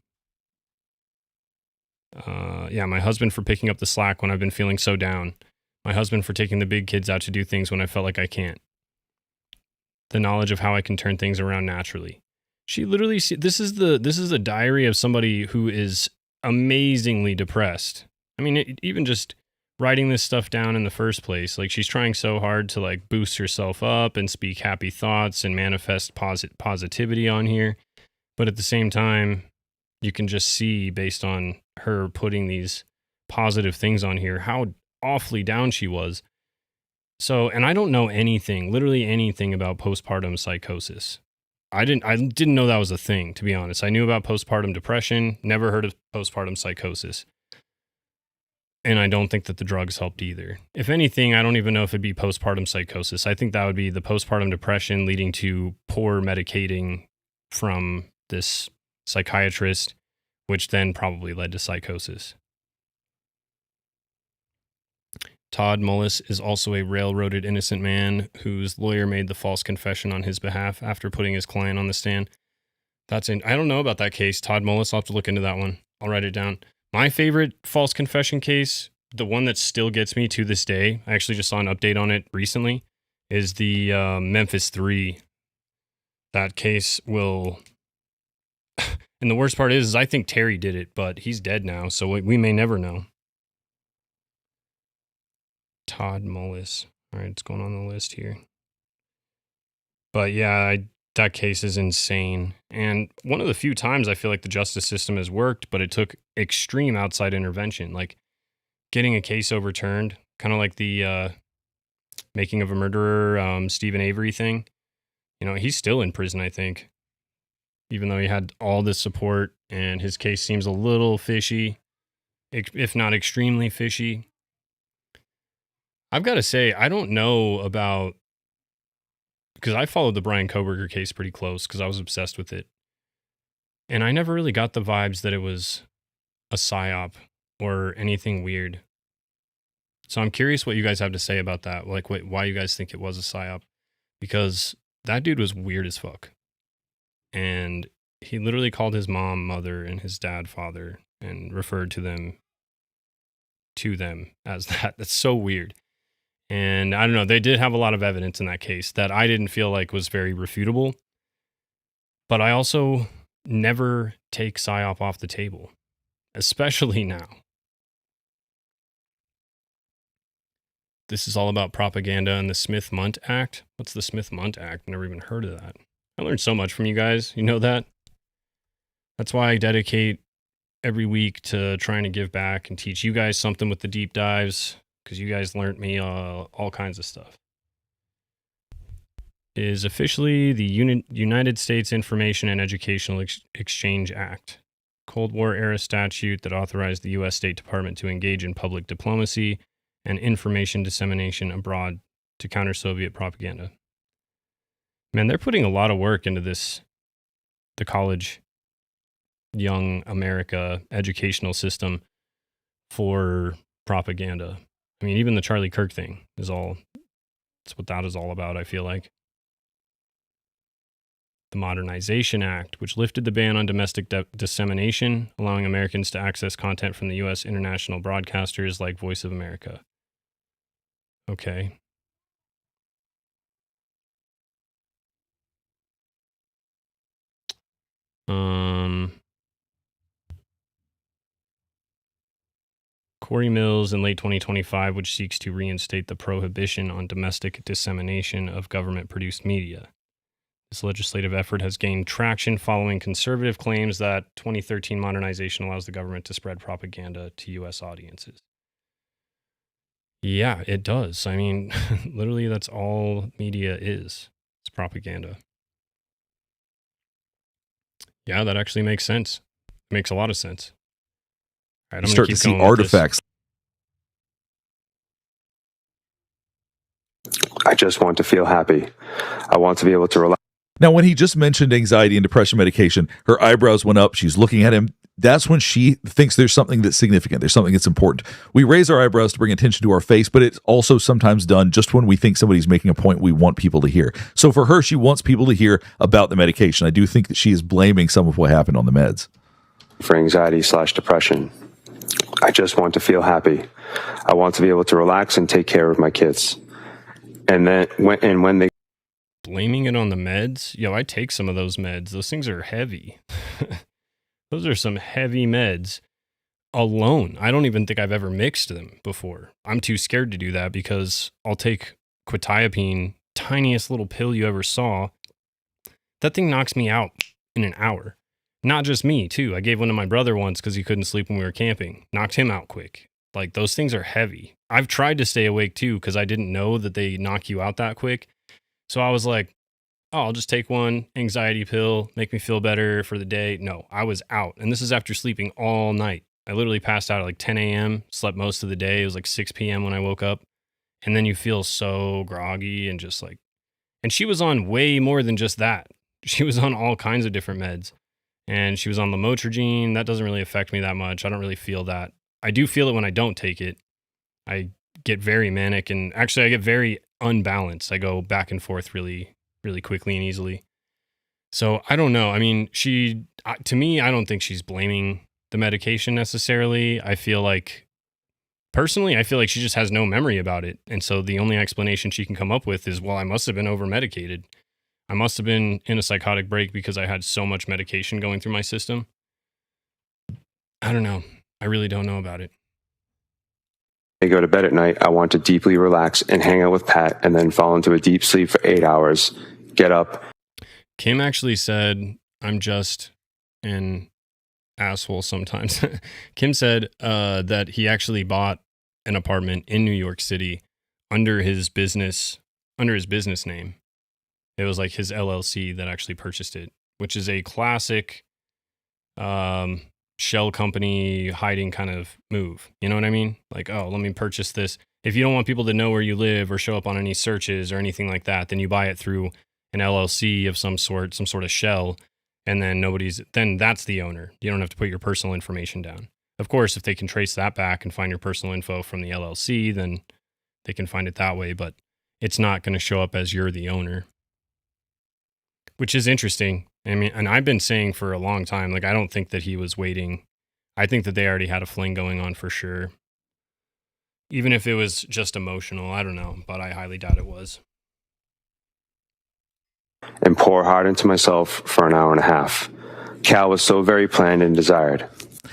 yeah, my husband for picking up the slack when I've been feeling so down. My husband for taking the big kids out to do things when I felt like I can't. The knowledge of how I can turn things around naturally. She literally, this is a diary of somebody who is amazingly depressed. I mean, even just writing this stuff down in the first place, like, she's trying so hard to, like, boost herself up and speak happy thoughts and manifest positivity on here. But at the same time, you can just see, based on her putting these positive things on here, how awfully down she was. So, and I don't know anything, literally anything about postpartum psychosis. I didn't know that was a thing, to be honest. I knew about postpartum depression, never heard of postpartum psychosis. And I don't think that the drugs helped either. If anything, I don't even know if it'd be postpartum psychosis. I think that would be the postpartum depression leading to poor medicating from this psychiatrist, which then probably led to psychosis. Todd Mullis is also a railroaded innocent man whose lawyer made the false confession on his behalf after putting his client on the stand. I don't know about that case. Todd Mullis, I'll have to look into that one. I'll write it down. My favorite false confession case, the one that still gets me to this day, I actually just saw an update on it recently, is the Memphis 3. That case will... And the worst part is I think Terry did it, but he's dead now, so we may never know. Todd Mullis. All right, it's going on the list here. But yeah, that case is insane. And one of the few times I feel like the justice system has worked, but it took extreme outside intervention, like getting a case overturned, kind of like the Making of a Murderer, Stephen Avery thing. You know, he's still in prison, I think, even though he had all this support, and his case seems a little fishy, if not extremely fishy. I've got to say, I don't know about because I followed the Brian Koberger case pretty close because I was obsessed with it. And I never really got the vibes that it was a psyop or anything weird. So I'm curious what you guys have to say about that. Like, why you guys think it was a psyop? Because that dude was weird as fuck. And he literally called his mom mother and his dad father and referred to them as that. That's so weird. And I don't know, they did have a lot of evidence in that case that I didn't feel like was very refutable. But I also never take psyop off the table, especially now. This is all about propaganda and the Smith-Mundt Act. What's the Smith-Mundt Act? Never even heard of that. I learned so much from you guys. You know that? That's why I dedicate every week to trying to give back and teach you guys something with the deep dives, because you guys learned me all kinds of stuff. It is officially the United States Information and Educational Exchange Act, Cold War era statute that authorized the U.S. State Department to engage in public diplomacy and information dissemination abroad to counter Soviet propaganda. Man, they're putting a lot of work into this, the college, young America educational system for propaganda. I mean, even the Charlie Kirk thing that's what that is all about, I feel like. The Modernization Act, which lifted the ban on domestic dissemination, allowing Americans to access content from the U.S. international broadcasters like Voice of America. Okay. Corey Mills in late 2025, which seeks to reinstate the prohibition on domestic dissemination of government-produced media. This legislative effort has gained traction following conservative claims that 2013 modernization allows the government to spread propaganda to U.S. audiences. Yeah, it does. I mean, literally, that's all media is. It's propaganda. Yeah, that actually makes sense. It makes a lot of sense. All right, You start to see artifacts. I just want to feel happy. I want to be able to relax. Now, when he just mentioned anxiety and depression medication, her eyebrows went up. She's looking at him. That's when she thinks there's something that's significant. There's something that's important. We raise our eyebrows to bring attention to our face, but it's also sometimes done just when we think somebody's making a point we want people to hear. So for her, she wants people to hear about the medication. I do think that she is blaming some of what happened on the meds. For anxiety/depression. I just want to feel happy. I want to be able to relax and take care of my kids. And then when they blaming it on the meds, yo, I take some of those meds. Those things are heavy. Those are some heavy meds alone. I don't even think I've ever mixed them before. I'm too scared to do that because I'll take quetiapine, tiniest little pill you ever saw. That thing knocks me out in an hour. Not just me, too. I gave one to my brother once because he couldn't sleep when we were camping. Knocked him out quick. Like, those things are heavy. I've tried to stay awake, too, because I didn't know that they knock you out that quick. So I was like, oh, I'll just take one anxiety pill, make me feel better for the day. No, I was out. And this is after sleeping all night. I literally passed out at like 10 a.m., slept most of the day. It was like 6 p.m. when I woke up. And then you feel so groggy and just like, and she was on way more than just that. She was on all kinds of different meds. And she was on lamotrigine. That doesn't really affect me that much. I don't really feel that. I do feel it when I don't take it. I get very manic, and actually I get very unbalanced. I go back and forth really, really quickly and easily. So I don't know. I mean, to me, I don't think she's blaming the medication necessarily. I feel like she just has no memory about it. And so the only explanation she can come up with is, well, I must have been over medicated. I must have been in a psychotic break because I had so much medication going through my system. I don't know. I really don't know about it. I go to bed at night, I want to deeply relax and hang out with Pat and then fall into a deep sleep for 8 hours, get up. Kim actually said, I'm just an asshole sometimes. Kim said that he actually bought an apartment in New York City under his business name. It was like his LLC that actually purchased it, which is a classic shell company hiding kind of move. You know what I mean? Like, oh, let me purchase this. If you don't want people to know where you live or show up on any searches or anything like that, then you buy it through an LLC of some sort of shell, and then then that's the owner. You don't have to put your personal information down. Of course, if they can trace that back and find your personal info from the LLC, then they can find it that way, but it's not going to show up as you're the owner, which is interesting. I mean, and I've been saying for a long time, like, I don't think that he was waiting. I think that they already had a fling going on for sure. Even if it was just emotional, I don't know, but I highly doubt it was. And pour hard into myself for an hour and a half. Cal was so very planned and desired.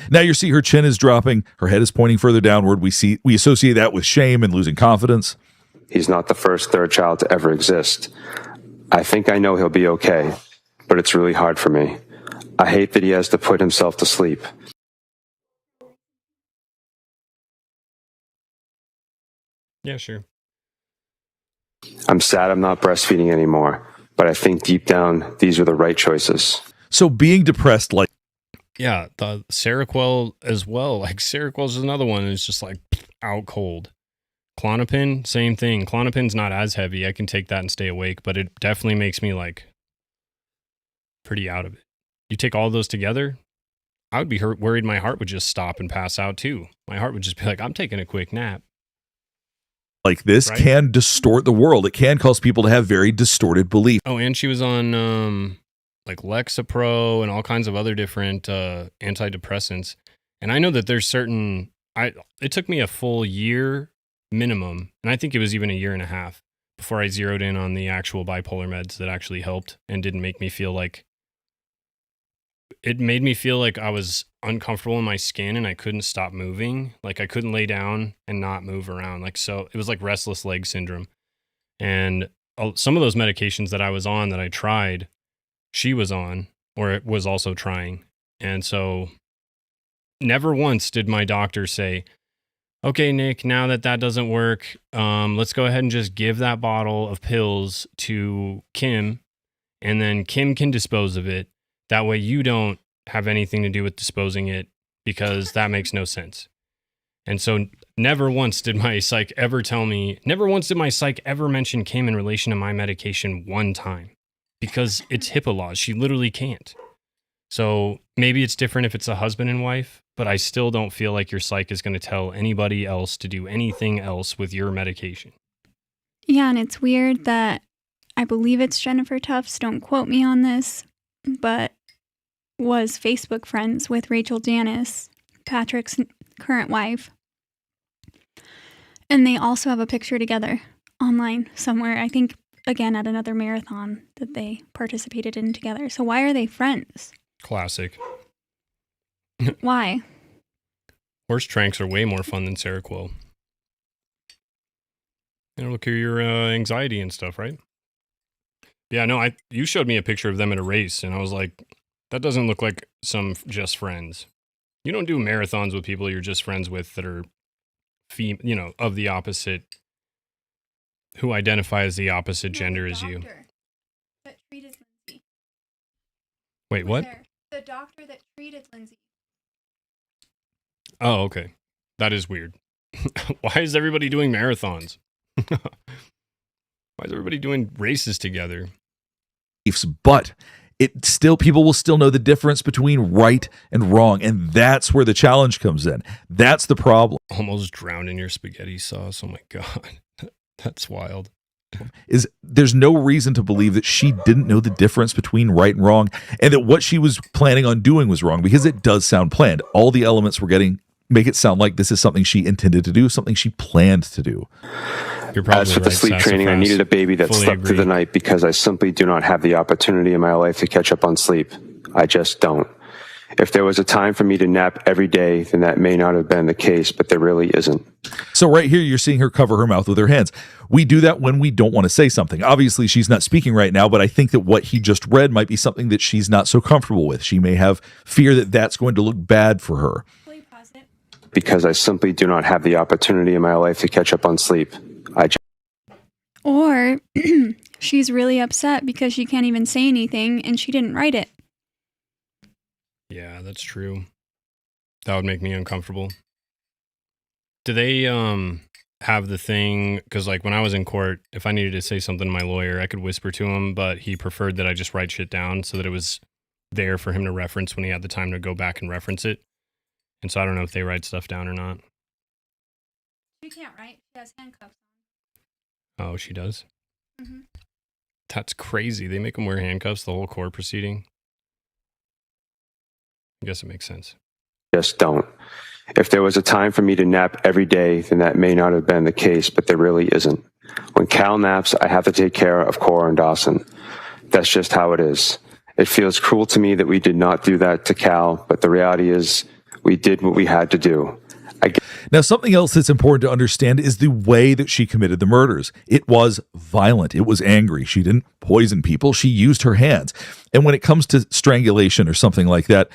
Now you see her chin is dropping, her head is pointing further downward. We associate that with shame and losing confidence. He's not the first third child to ever exist. I think I know he'll be okay, but it's really hard for me. I hate that he has to put himself to sleep. Yeah, sure. I'm sad I'm not breastfeeding anymore, but I think deep down, these are the right choices. So being depressed, like... Yeah, the Seroquel as well. Like, Seroquel is another one that's just like out cold. Klonopin, same thing. Klonopin's not as heavy. I can take that and stay awake, but it definitely makes me like pretty out of it. You take all those together, I would be worried my heart would just stop and pass out too. My heart would just be like, I'm taking a quick nap. Like this can distort the world. It can cause people to have very distorted beliefs. Oh, and she was on like Lexapro and all kinds of other different antidepressants. And I know that there's certain, it took me a full year minimum, and I think it was even a year and a half before I zeroed in on the actual bipolar meds that actually helped and didn't make me feel like, it made me feel like I was uncomfortable in my skin and I couldn't stop moving. Like I couldn't lay down and not move around. Like, so it was like restless leg syndrome. And some of those medications that I was on that I tried, she was on, or it was also trying. And so never once did my doctor say, okay, Nick, now that doesn't work, let's go ahead and just give that bottle of pills to Kim, and then Kim can dispose of it. That way you don't have anything to do with disposing it, because that makes no sense. And so never once did my psych ever mention Kim in relation to my medication one time, because it's HIPAA laws. She literally can't. So maybe it's different if it's a husband and wife, but I still don't feel like your psych is going to tell anybody else to do anything else with your medication. Yeah, and it's weird that I believe it's Jennifer Tufts, don't quote me on this, but was Facebook friends with Rachel Janis, Patrick's current wife. And they also have a picture together online somewhere, I think, again, at another marathon that they participated in together. So why are they friends? Classic. Why? Horse tranks are way more fun than Seroquel. It'll cure your anxiety and stuff, right? Yeah, no, you showed me a picture of them at a race, and I was like, that doesn't look like some just friends. You don't do marathons with people you're just friends with that are, of the opposite, who identify as the opposite gender as you. That treated Lindsay. Wait, what? The doctor that treated Lindsay. Oh, okay. That is weird. Why is everybody doing marathons? Why is everybody doing races together? But people will still know the difference between right and wrong, and that's where the challenge comes in. That's the problem. Almost drowned in your spaghetti sauce. Oh my God. That's wild. There's no reason to believe that she didn't know the difference between right and wrong, and that what she was planning on doing was wrong, because it does sound planned. All the elements we're getting make it sound like this is something she intended to do, something she planned to do. As for the sleep training, I needed a baby that slept through the night, because I simply do not have the opportunity in my life to catch up on sleep. I just don't. If there was a time for me to nap every day, then that may not have been the case, but there really isn't. So right here, you're seeing her cover her mouth with her hands. We do that when we don't want to say something. Obviously, she's not speaking right now, but I think that what he just read might be something that she's not so comfortable with. She may have fear that that's going to look bad for her. Because I simply do not have the opportunity in my life to catch up on sleep. Or she's really upset because she can't even say anything and she didn't write it. Yeah, that's true. That would make me uncomfortable. Do they have the thing, because like when I was in court, if I needed to say something to my lawyer, I could whisper to him, but he preferred that I just write shit down so that it was there for him to reference when he had the time to go back and reference it. And so I don't know if they write stuff down or not. She can't write. She has handcuffs Oh, she does? on. Mm-hmm. That's crazy. They make them wear handcuffs the whole court proceeding. I guess it makes sense. Just don't. If there was a time for me to nap every day, then that may not have been the case, but there really isn't. When Cal naps, I have to take care of Cora and Dawson. That's just how it is. It feels cruel to me that we did not do that to Cal, but the reality is we did what we had to do. Now, something else that's important to understand is the way that she committed the murders. It was violent. It was angry. She didn't poison people. She used her hands. And when it comes to strangulation or something like that,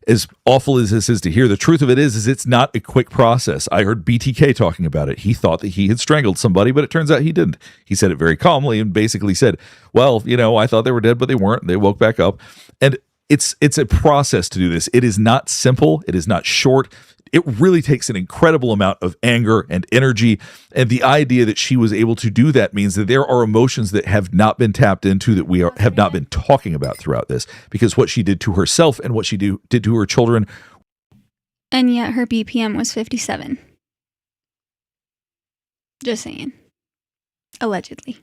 as awful as this is to hear, the truth of it is it's not a quick process. I heard BTK talking about it. He thought that he had strangled somebody, but it turns out he didn't. He said it very calmly and basically said, well, I thought they were dead, but they weren't. They woke back up. And it's a process to do this. It is not simple. It is not short. It really takes an incredible amount of anger and energy. And the idea that she was able to do that means that there are emotions that have not been tapped into, that we have not been talking about throughout this, because what she did to herself and what she did to her children. And yet her BPM was 57. Just saying. Allegedly.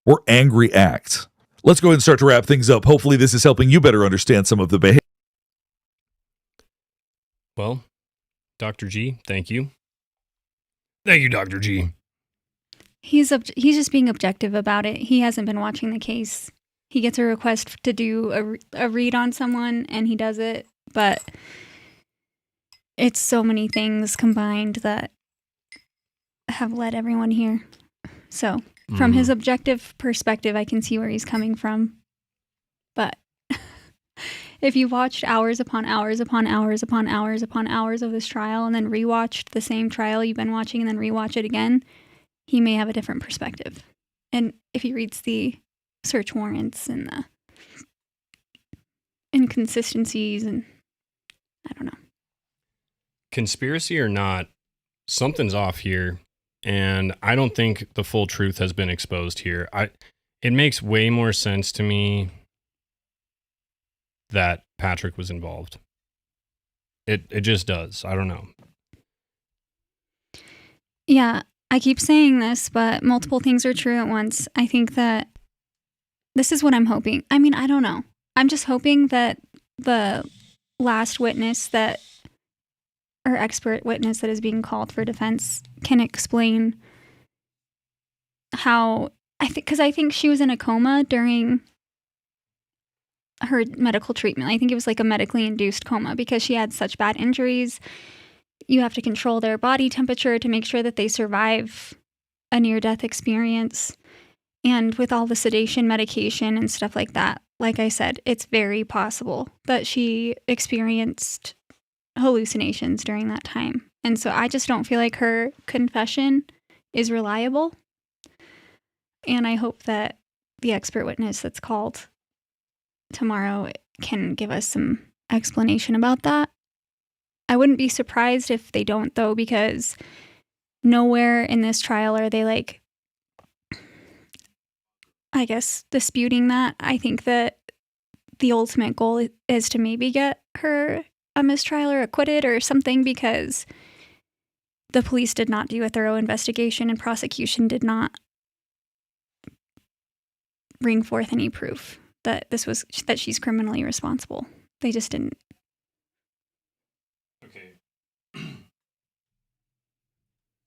Were angry acts. Let's go ahead and start to wrap things up. Hopefully this is helping you better understand some of the behavior. Well, Dr. G, thank you. Thank you, Dr. G. He's just being objective about it. He hasn't been watching the case. He gets a request to do a read on someone, and he does it. But it's so many things combined that have led everyone here. So from his objective perspective, I can see where he's coming from. But if you watched hours upon hours upon hours upon hours upon hours of this trial and then rewatched the same trial you've been watching and then rewatch it again, he may have a different perspective. And if he reads the search warrants and the inconsistencies and I don't know. Conspiracy or not, something's off here. And I don't think the full truth has been exposed here. It makes way more sense to me that Patrick was involved. It just does. I don't know. Yeah, I keep saying this, but multiple things are true at once. I think that this is what I'm hoping. I mean, I don't know. I'm just hoping that the last witness or expert witness that is being called for defense can explain how, because I think she was in a coma during her medical treatment. I think it was like a medically induced coma because she had such bad injuries. You have to control their body temperature to make sure that they survive a near-death experience. And with all the sedation medication and stuff like that, like I said, it's very possible that she experienced hallucinations during that time. And so I just don't feel like her confession is reliable. And I hope that the expert witness that's called tomorrow can give us some explanation about that. I wouldn't be surprised if they don't, though, because nowhere in this trial are they, like, I guess, disputing that. I think that the ultimate goal is to maybe get her a mistrial or acquitted or something, because the police did not do a thorough investigation and prosecution did not bring forth any proof that that she's criminally responsible. They just didn't. Okay.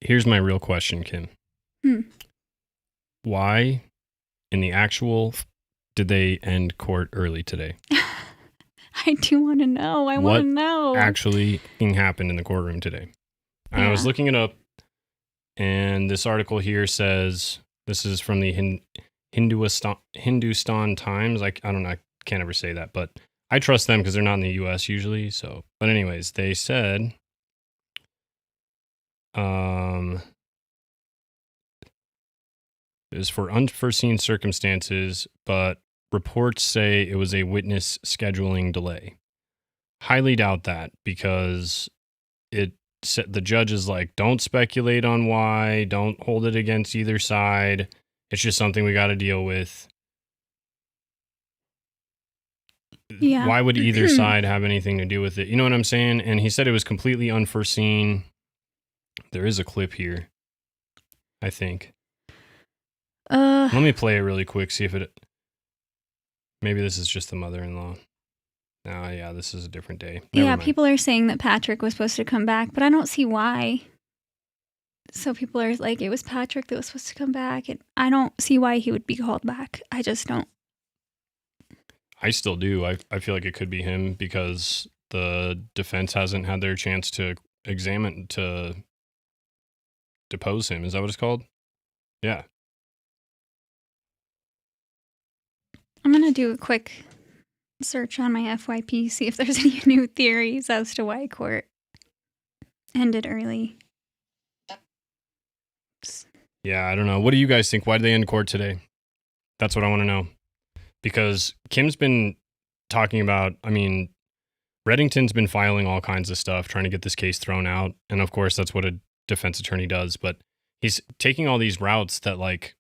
Here's my real question, Kim. Why, in the actual, did they end court early today? I do want to know. I want to know. What actually happened in the courtroom today? Yeah. I was looking it up, and this article here says, this is from the Hindustan Times. I don't know. I can't ever say that, but I trust them because they're not in the U.S. usually. So, but anyways, they said, it is for unforeseen circumstances, but reports say it was a witness scheduling delay. Highly doubt that, because it the judge is like, don't speculate on why, don't hold it against either side. It's just something we got to deal with. Yeah. Why would either side have anything to do with it? You know what I'm saying? And he said it was completely unforeseen. There is a clip here, I think. Let me play it really quick, see if it... Maybe this is just the mother-in-law. Oh, yeah, this is a different day. Never mind. People are saying that Patrick was supposed to come back, but I don't see why. So people are like, it was Patrick that was supposed to come back, and I don't see why he would be called back. I just don't. I still do. I feel like it could be him because the defense hasn't had their chance to depose him. Is that what it's called? Yeah. I'm going to do a quick search on my FYP, see if there's any new theories as to why court ended early. Yeah, I don't know. What do you guys think? Why did they end court today? That's what I want to know. Because Kim's been talking about, Reddington's been filing all kinds of stuff, trying to get this case thrown out. And of course, that's what a defense attorney does. But he's taking all these routes that, like,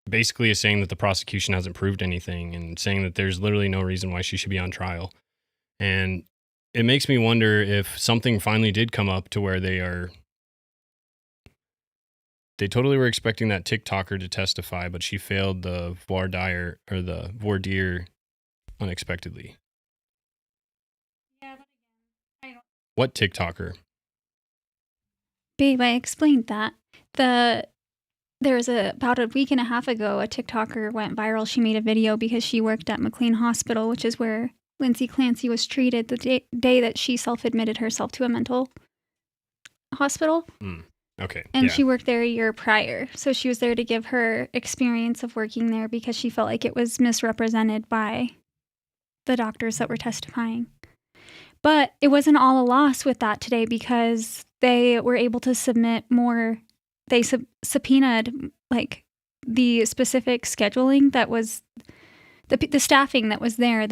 basically is saying that the prosecution hasn't proved anything and saying that there's literally no reason why she should be on trial. And it makes me wonder if something finally did come up to where they totally were expecting that TikToker to testify, but she failed the voir dire unexpectedly. Yeah, but again, What TikToker? Babe, I explained that. There was about a week and a half ago, a TikToker went viral. She made a video because she worked at McLean Hospital, which is where Lindsay Clancy was treated the day that she self-admitted herself to a mental hospital. Okay. And yeah. she worked there a year prior. So she was there to give her experience of working there because she felt like it was misrepresented by the doctors that were testifying. But it wasn't all a loss with that today because they were able to submit more. They subpoenaed like the specific scheduling that was the staffing that was there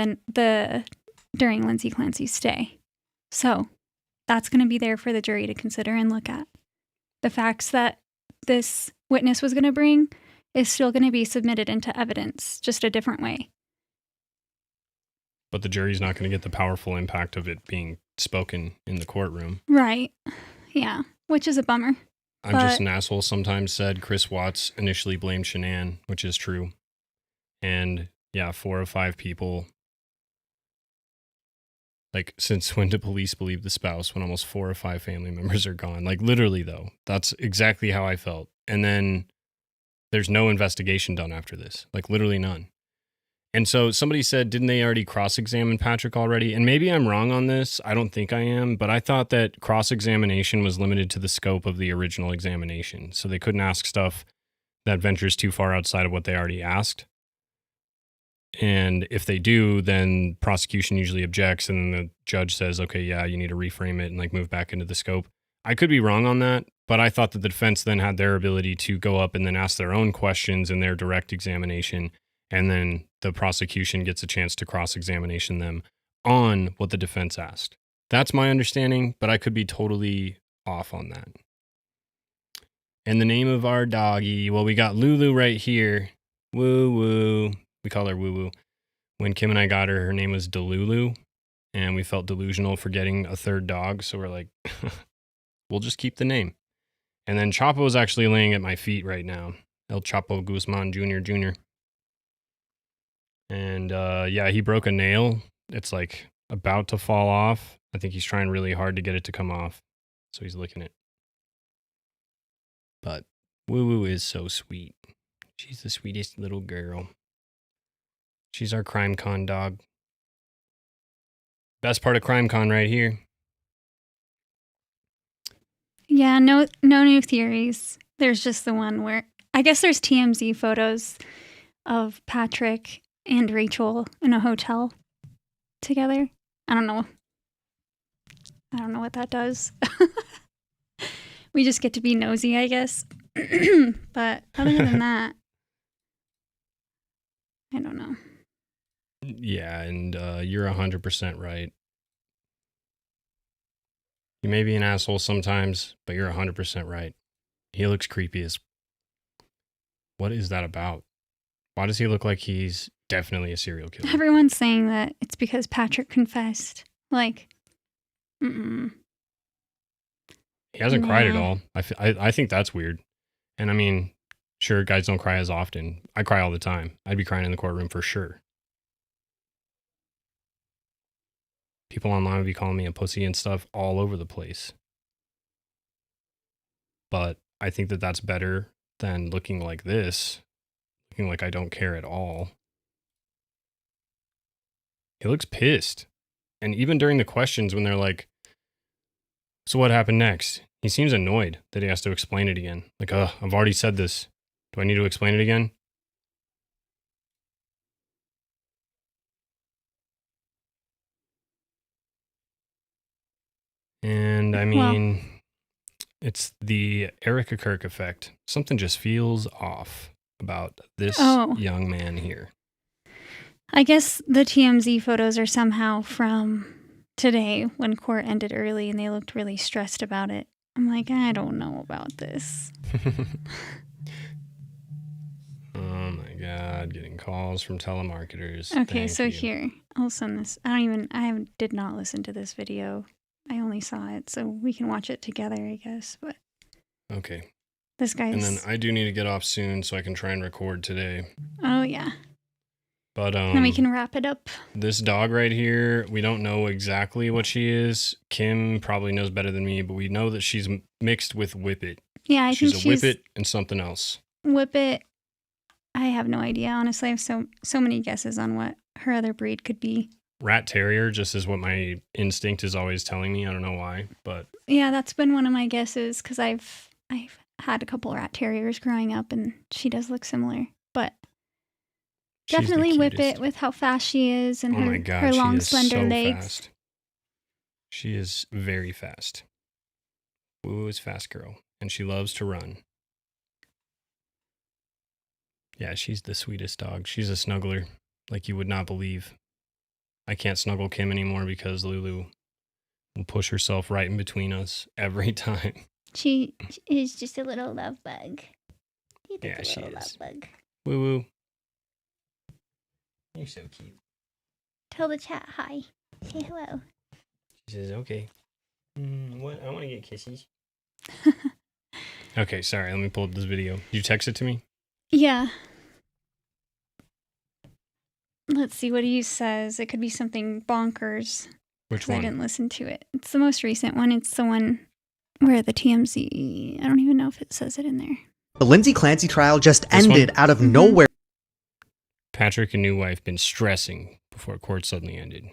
during Lindsay Clancy's stay. So that's going to be there for the jury to consider and look at. The facts that this witness was going to bring is still going to be submitted into evidence, just a different way. But the jury's not going to get the powerful impact of it being spoken in the courtroom. Right. Yeah. Which is a bummer. I'm just an asshole sometimes said Chris Watts initially blamed Shanann, which is true. And yeah, 4 of 5 people. Like, since when do police believe the spouse when almost 4 or 5 family members are gone? Like, literally, though. That's exactly how I felt. And then there's no investigation done after this. Like, literally none. And so somebody said, didn't they already cross-examine Patrick already? And maybe I'm wrong on this. I don't think I am. But I thought that cross-examination was limited to the scope of the original examination. So they couldn't ask stuff that ventures too far outside of what they already asked. And if they do, then prosecution usually objects and then the judge says, okay, yeah, you need to reframe it and like move back into the scope. I could be wrong on that, but I thought that the defense then had their ability to go up and then ask their own questions in their direct examination. And then the prosecution gets a chance to cross-examination them on what the defense asked. That's my understanding, but I could be totally off on that. And the name of our doggy, well, we got Lulu right here. Woo woo. We call her Woo Woo. When Kim and I got her, her name was Delulu, and we felt delusional for getting a third dog, so we're like, we'll just keep the name. And then Chapo is actually laying at my feet right now. El Chapo Guzman Jr. And yeah, he broke a nail. It's like about to fall off. I think he's trying really hard to get it to come off, so he's licking it. But Woo Woo is so sweet. She's the sweetest little girl. She's our CrimeCon dog. Best part of CrimeCon right here. Yeah, no new theories. There's just the one where I guess there's TMZ photos of Patrick and Rachel in a hotel together. I don't know what that does. We just get to be nosy, I guess. But other than that, I don't know. Yeah, and you're 100% right. You may be an asshole sometimes, but you're 100% right. He looks creepy as... What is that about? Why does he look like he's definitely a serial killer? Everyone's saying that it's because Patrick confessed. Like, He hasn't cried at all. I think that's weird. And I mean, sure, guys don't cry as often. I cry all the time. I'd be crying in the courtroom for sure. People online would be calling me a pussy and stuff all over the place. But I think that that's better than looking like this. Looking like I don't care at all. He looks pissed. And even during the questions when they're like, so what happened next? He seems annoyed that he has to explain it again. Like, I've already said this. Do I need to explain it again? And I mean, it's the Erica Kirk effect. Something just feels off about this young man here. I guess the TMZ photos are somehow from today when court ended early and they looked really stressed about it. I'm like, I don't know about this. Oh my God, getting calls from telemarketers. Okay, so here, I'll send this. I did not listen to this video. I only saw it, so we can watch it together, I guess. But okay. This guy's... And then I do need to get off soon so I can try and record today. Oh, yeah. But then we can wrap it up. This dog right here, we don't know exactly what she is. Kim probably knows better than me, but we know that she's mixed with Whippet. Yeah, I think she's a Whippet and something else. Whippet, I have no idea. Honestly, I have so many guesses on what her other breed could be. Rat Terrier just is what my instinct is always telling me. I don't know why, but... Yeah, that's been one of my guesses, because I've had a couple Rat Terriers growing up, and she does look similar. But definitely Whippet with how fast she is and her long, slender legs. Fast. She is very fast. Woo is fast girl, and she loves to run. Yeah, she's the sweetest dog. She's a snuggler, like you would not believe. I can't snuggle Kim anymore because Lulu will push herself right in between us every time. She is just a little love bug. Yeah, she is. Love bug. Woo woo. You're so cute. Tell the chat hi. Say hello. She says, okay. What? I want to get kisses. Okay, sorry. Let me pull up this video. Did you text it to me? Yeah. Let's see what he says. It could be something bonkers. Which one? I didn't listen to it. It's the most recent one. It's the one where the TMZ... I don't even know if it says it in there. The Lindsay Clancy trial just ended out of nowhere. Patrick and new wife been stressing before court suddenly ended.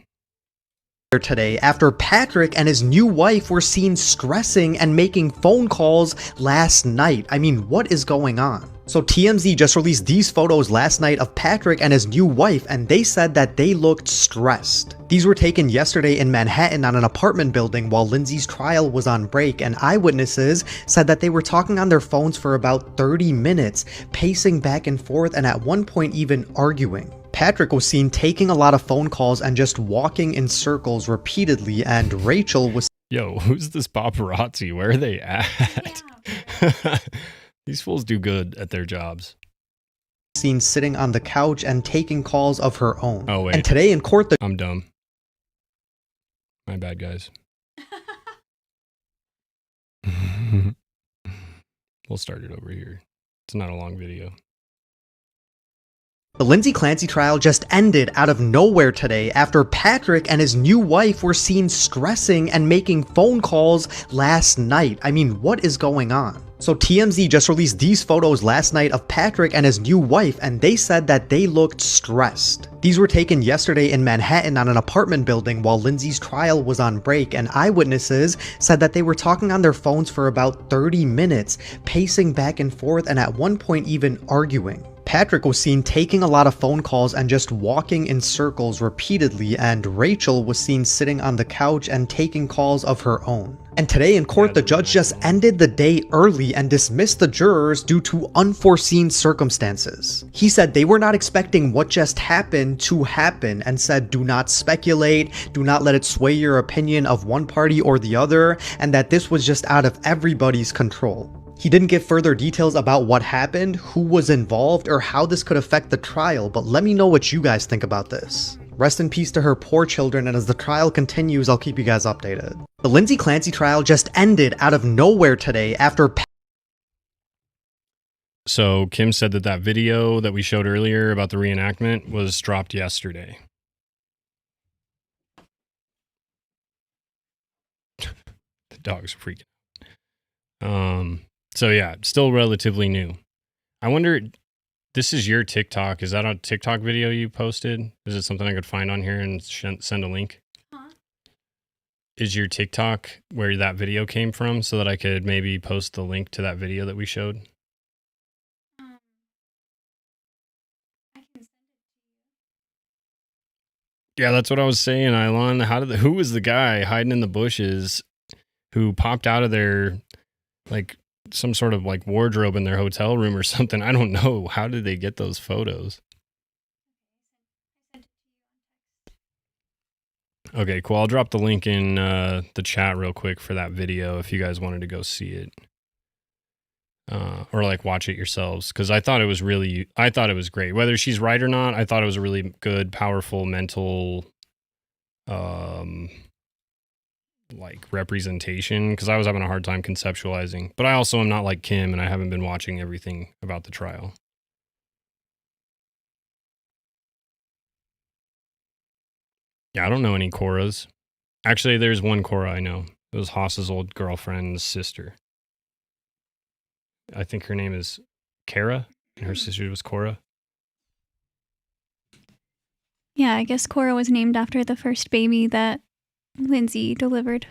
Today after Patrick and his new wife were seen stressing and making phone calls last night. I mean, what is going on? So TMZ just released these photos last night of Patrick and his new wife, and they said that they looked stressed. These were taken yesterday in Manhattan on an apartment building while Lindsay's trial was on break, and eyewitnesses said that they were talking on their phones for about 30 minutes, pacing back and forth and at one point even arguing. Patrick was seen taking a lot of phone calls and just walking in circles repeatedly, and Rachel was... Yo, who's this paparazzi? Where are they at? Yeah. These fools do good at their jobs. Seen sitting on the couch and taking calls of her own. Oh, wait. And today in court... I'm dumb. My bad, guys. We'll start it over here. It's not a long video. The Lindsay Clancy trial just ended out of nowhere today after Patrick and his new wife were seen stressing and making phone calls last night. I mean, what is going on? So TMZ just released these photos last night of Patrick and his new wife, and they said that they looked stressed. These were taken yesterday in Manhattan on an apartment building while Lindsay's trial was on break, and eyewitnesses said that they were talking on their phones for about 30 minutes, pacing back and forth and at one point even arguing. Patrick was seen taking a lot of phone calls and just walking in circles repeatedly, and Rachel was seen sitting on the couch and taking calls of her own. And today in court, the judge just ended the day early and dismissed the jurors due to unforeseen circumstances. He said they were not expecting what just happened to happen and said do not speculate, do not let it sway your opinion of one party or the other, and that this was just out of everybody's control. He didn't give further details about what happened, who was involved, or how this could affect the trial, but let me know what you guys think about this. Rest in peace to her poor children, and as the trial continues, I'll keep you guys updated. The Lindsay Clancy trial just ended out of nowhere today after... So Kim said that that video that we showed earlier about the reenactment was dropped yesterday. The dog's freaking out. So yeah, still relatively new. I wonder... This is your TikTok. Is that a TikTok video you posted? Is it something I could find on here and send a link? Huh? Is your TikTok where that video came from so that I could maybe post the link to that video that we showed? Yeah, that's what I was saying, Ilon. Who was the guy hiding in the bushes who popped out of their, like, some sort of like wardrobe in their hotel room or something? I don't know. How did they get those photos? Okay, cool. I'll drop the link in the chat real quick for that video if you guys wanted to go see it. Or like watch it yourselves, because I thought it was great. Whether she's right or not, I thought it was a really good, powerful mental like representation, because I was having a hard time conceptualizing. But I also am not like Kim, and I haven't been watching everything about the trial. Yeah, I don't know any Coras. Actually, there's one Cora I know. It was Haas's old girlfriend's sister. I think her name is Kara, and her sister was Cora. Yeah, I guess Cora was named after the first baby that Lindsay delivered.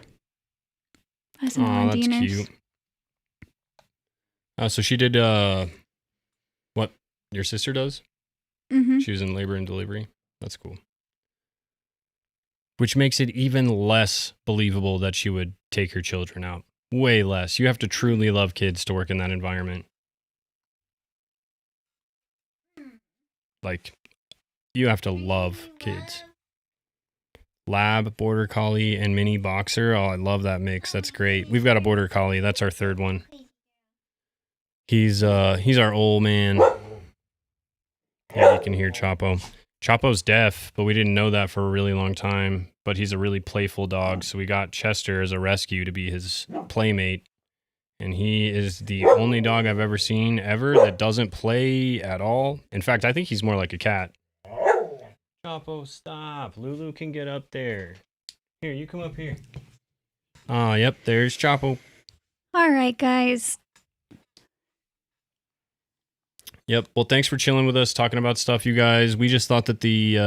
As Oh, that's cute. So she did what your sister does? Mm-hmm. She was in labor and delivery. That's cool. Which makes it even less believable that she would take her children out. Way less. You have to truly love kids to work in that environment. Like, you have to love kids. Lab, border collie, and mini boxer. Oh, I love that mix. That's great. We've got a border collie. That's our third one. He's our old man. Yeah, you can hear Chapo. Chapo's deaf, but we didn't know that for a really long time. But he's a really playful dog, so we got Chester as a rescue to be his playmate. And he is the only dog I've ever seen that doesn't play at all. In fact, I think he's more like a cat. Chapo, stop. Lulu can get up there. Here, you come up here. Yep, there's Chapo. All right, guys. Yep. Well, thanks for chilling with us, talking about stuff, you guys. We just thought that the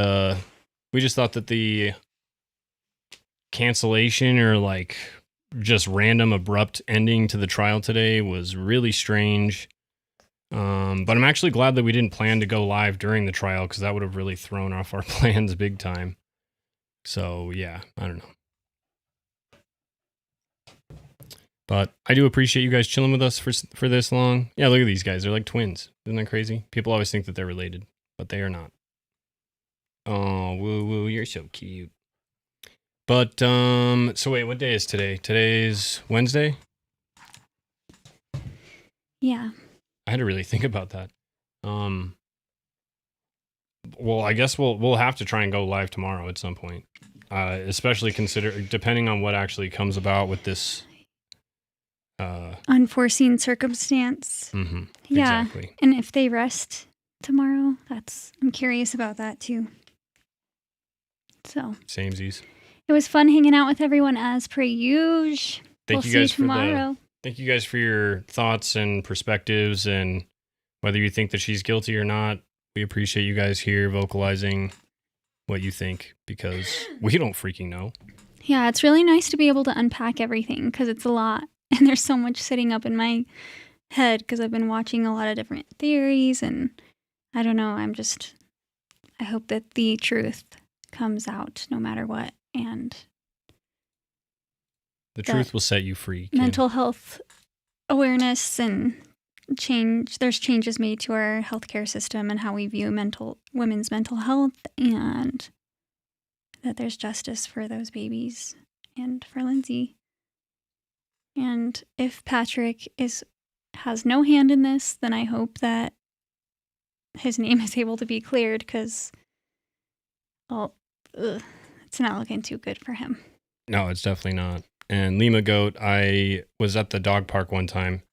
cancellation or like just random abrupt ending to the trial today was really strange. But I'm actually glad that we didn't plan to go live during the trial, because that would have really thrown off our plans big time. So yeah, I don't know. But I do appreciate you guys chilling with us for this long. Yeah, look at these guys. They're like twins. Isn't that crazy? People always think that they're related, but they are not. Oh, woo woo, you're so cute. But so wait, what day is today? Today's Wednesday? Yeah. I had to really think about that. Well, I guess we'll have to try and go live tomorrow at some point. Especially depending on what actually comes about with this unforeseen circumstance. Mm-hmm, yeah. Exactly. And if they rest tomorrow, I'm curious about that too. So samesies. It was fun hanging out with everyone as per usual. Thank you guys Thank you guys for your thoughts and perspectives, and whether you think that she's guilty or not, we appreciate you guys here vocalizing what you think, because we don't freaking know. Yeah, it's really nice to be able to unpack everything, because it's a lot. And there's so much sitting up in my head because I've been watching a lot of different theories, and I don't know, I hope that the truth comes out no matter what. And The truth will set you free. Kid. Mental health awareness and there's changes made to our healthcare system and how we view women's mental health, and that there's justice for those babies and for Lindsay. And if Patrick has no hand in this, then I hope that his name is able to be cleared, because it's not looking too good for him. No, it's definitely not. And Lima Goat, I was at the dog park one time,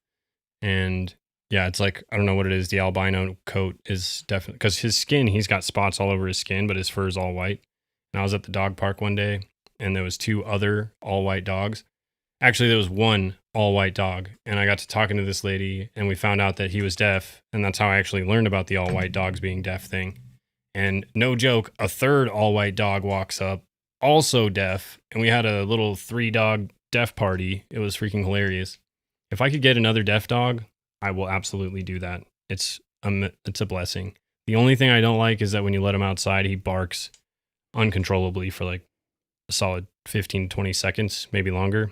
and yeah, it's like, I don't know what it is. The albino coat is definitely, because his skin, he's got spots all over his skin, but his fur is all white. And I was at the dog park one day, and there was 2 other all white dogs. Actually, there was 1 all white dog, and I got to talking to this lady, and we found out that he was deaf, and that's how I actually learned about the all white dogs being deaf thing. And no joke, a 3rd all white dog walks up, also deaf, and we had a little 3-dog deaf party. It was freaking hilarious. If I could get another deaf dog, I will absolutely do that. It's a blessing. The only thing I don't like is that when you let him outside, he barks uncontrollably for like a solid 15 to 20 seconds, maybe longer.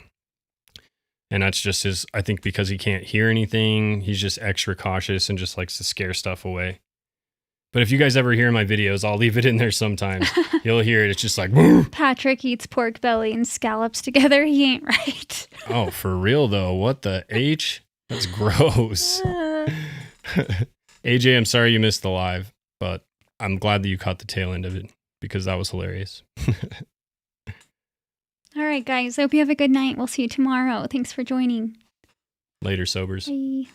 And that's just I think because he can't hear anything, he's just extra cautious and just likes to scare stuff away. But if you guys ever hear my videos, I'll leave it in there sometimes. You'll hear it. It's just like, Patrick eats pork belly and scallops together. He ain't right. Oh, for real though. What the H? That's gross. AJ, I'm sorry you missed the live, but I'm glad that you caught the tail end of it, because that was hilarious. All right, guys. I hope you have a good night. We'll see you tomorrow. Thanks for joining. Later, sobers. Bye.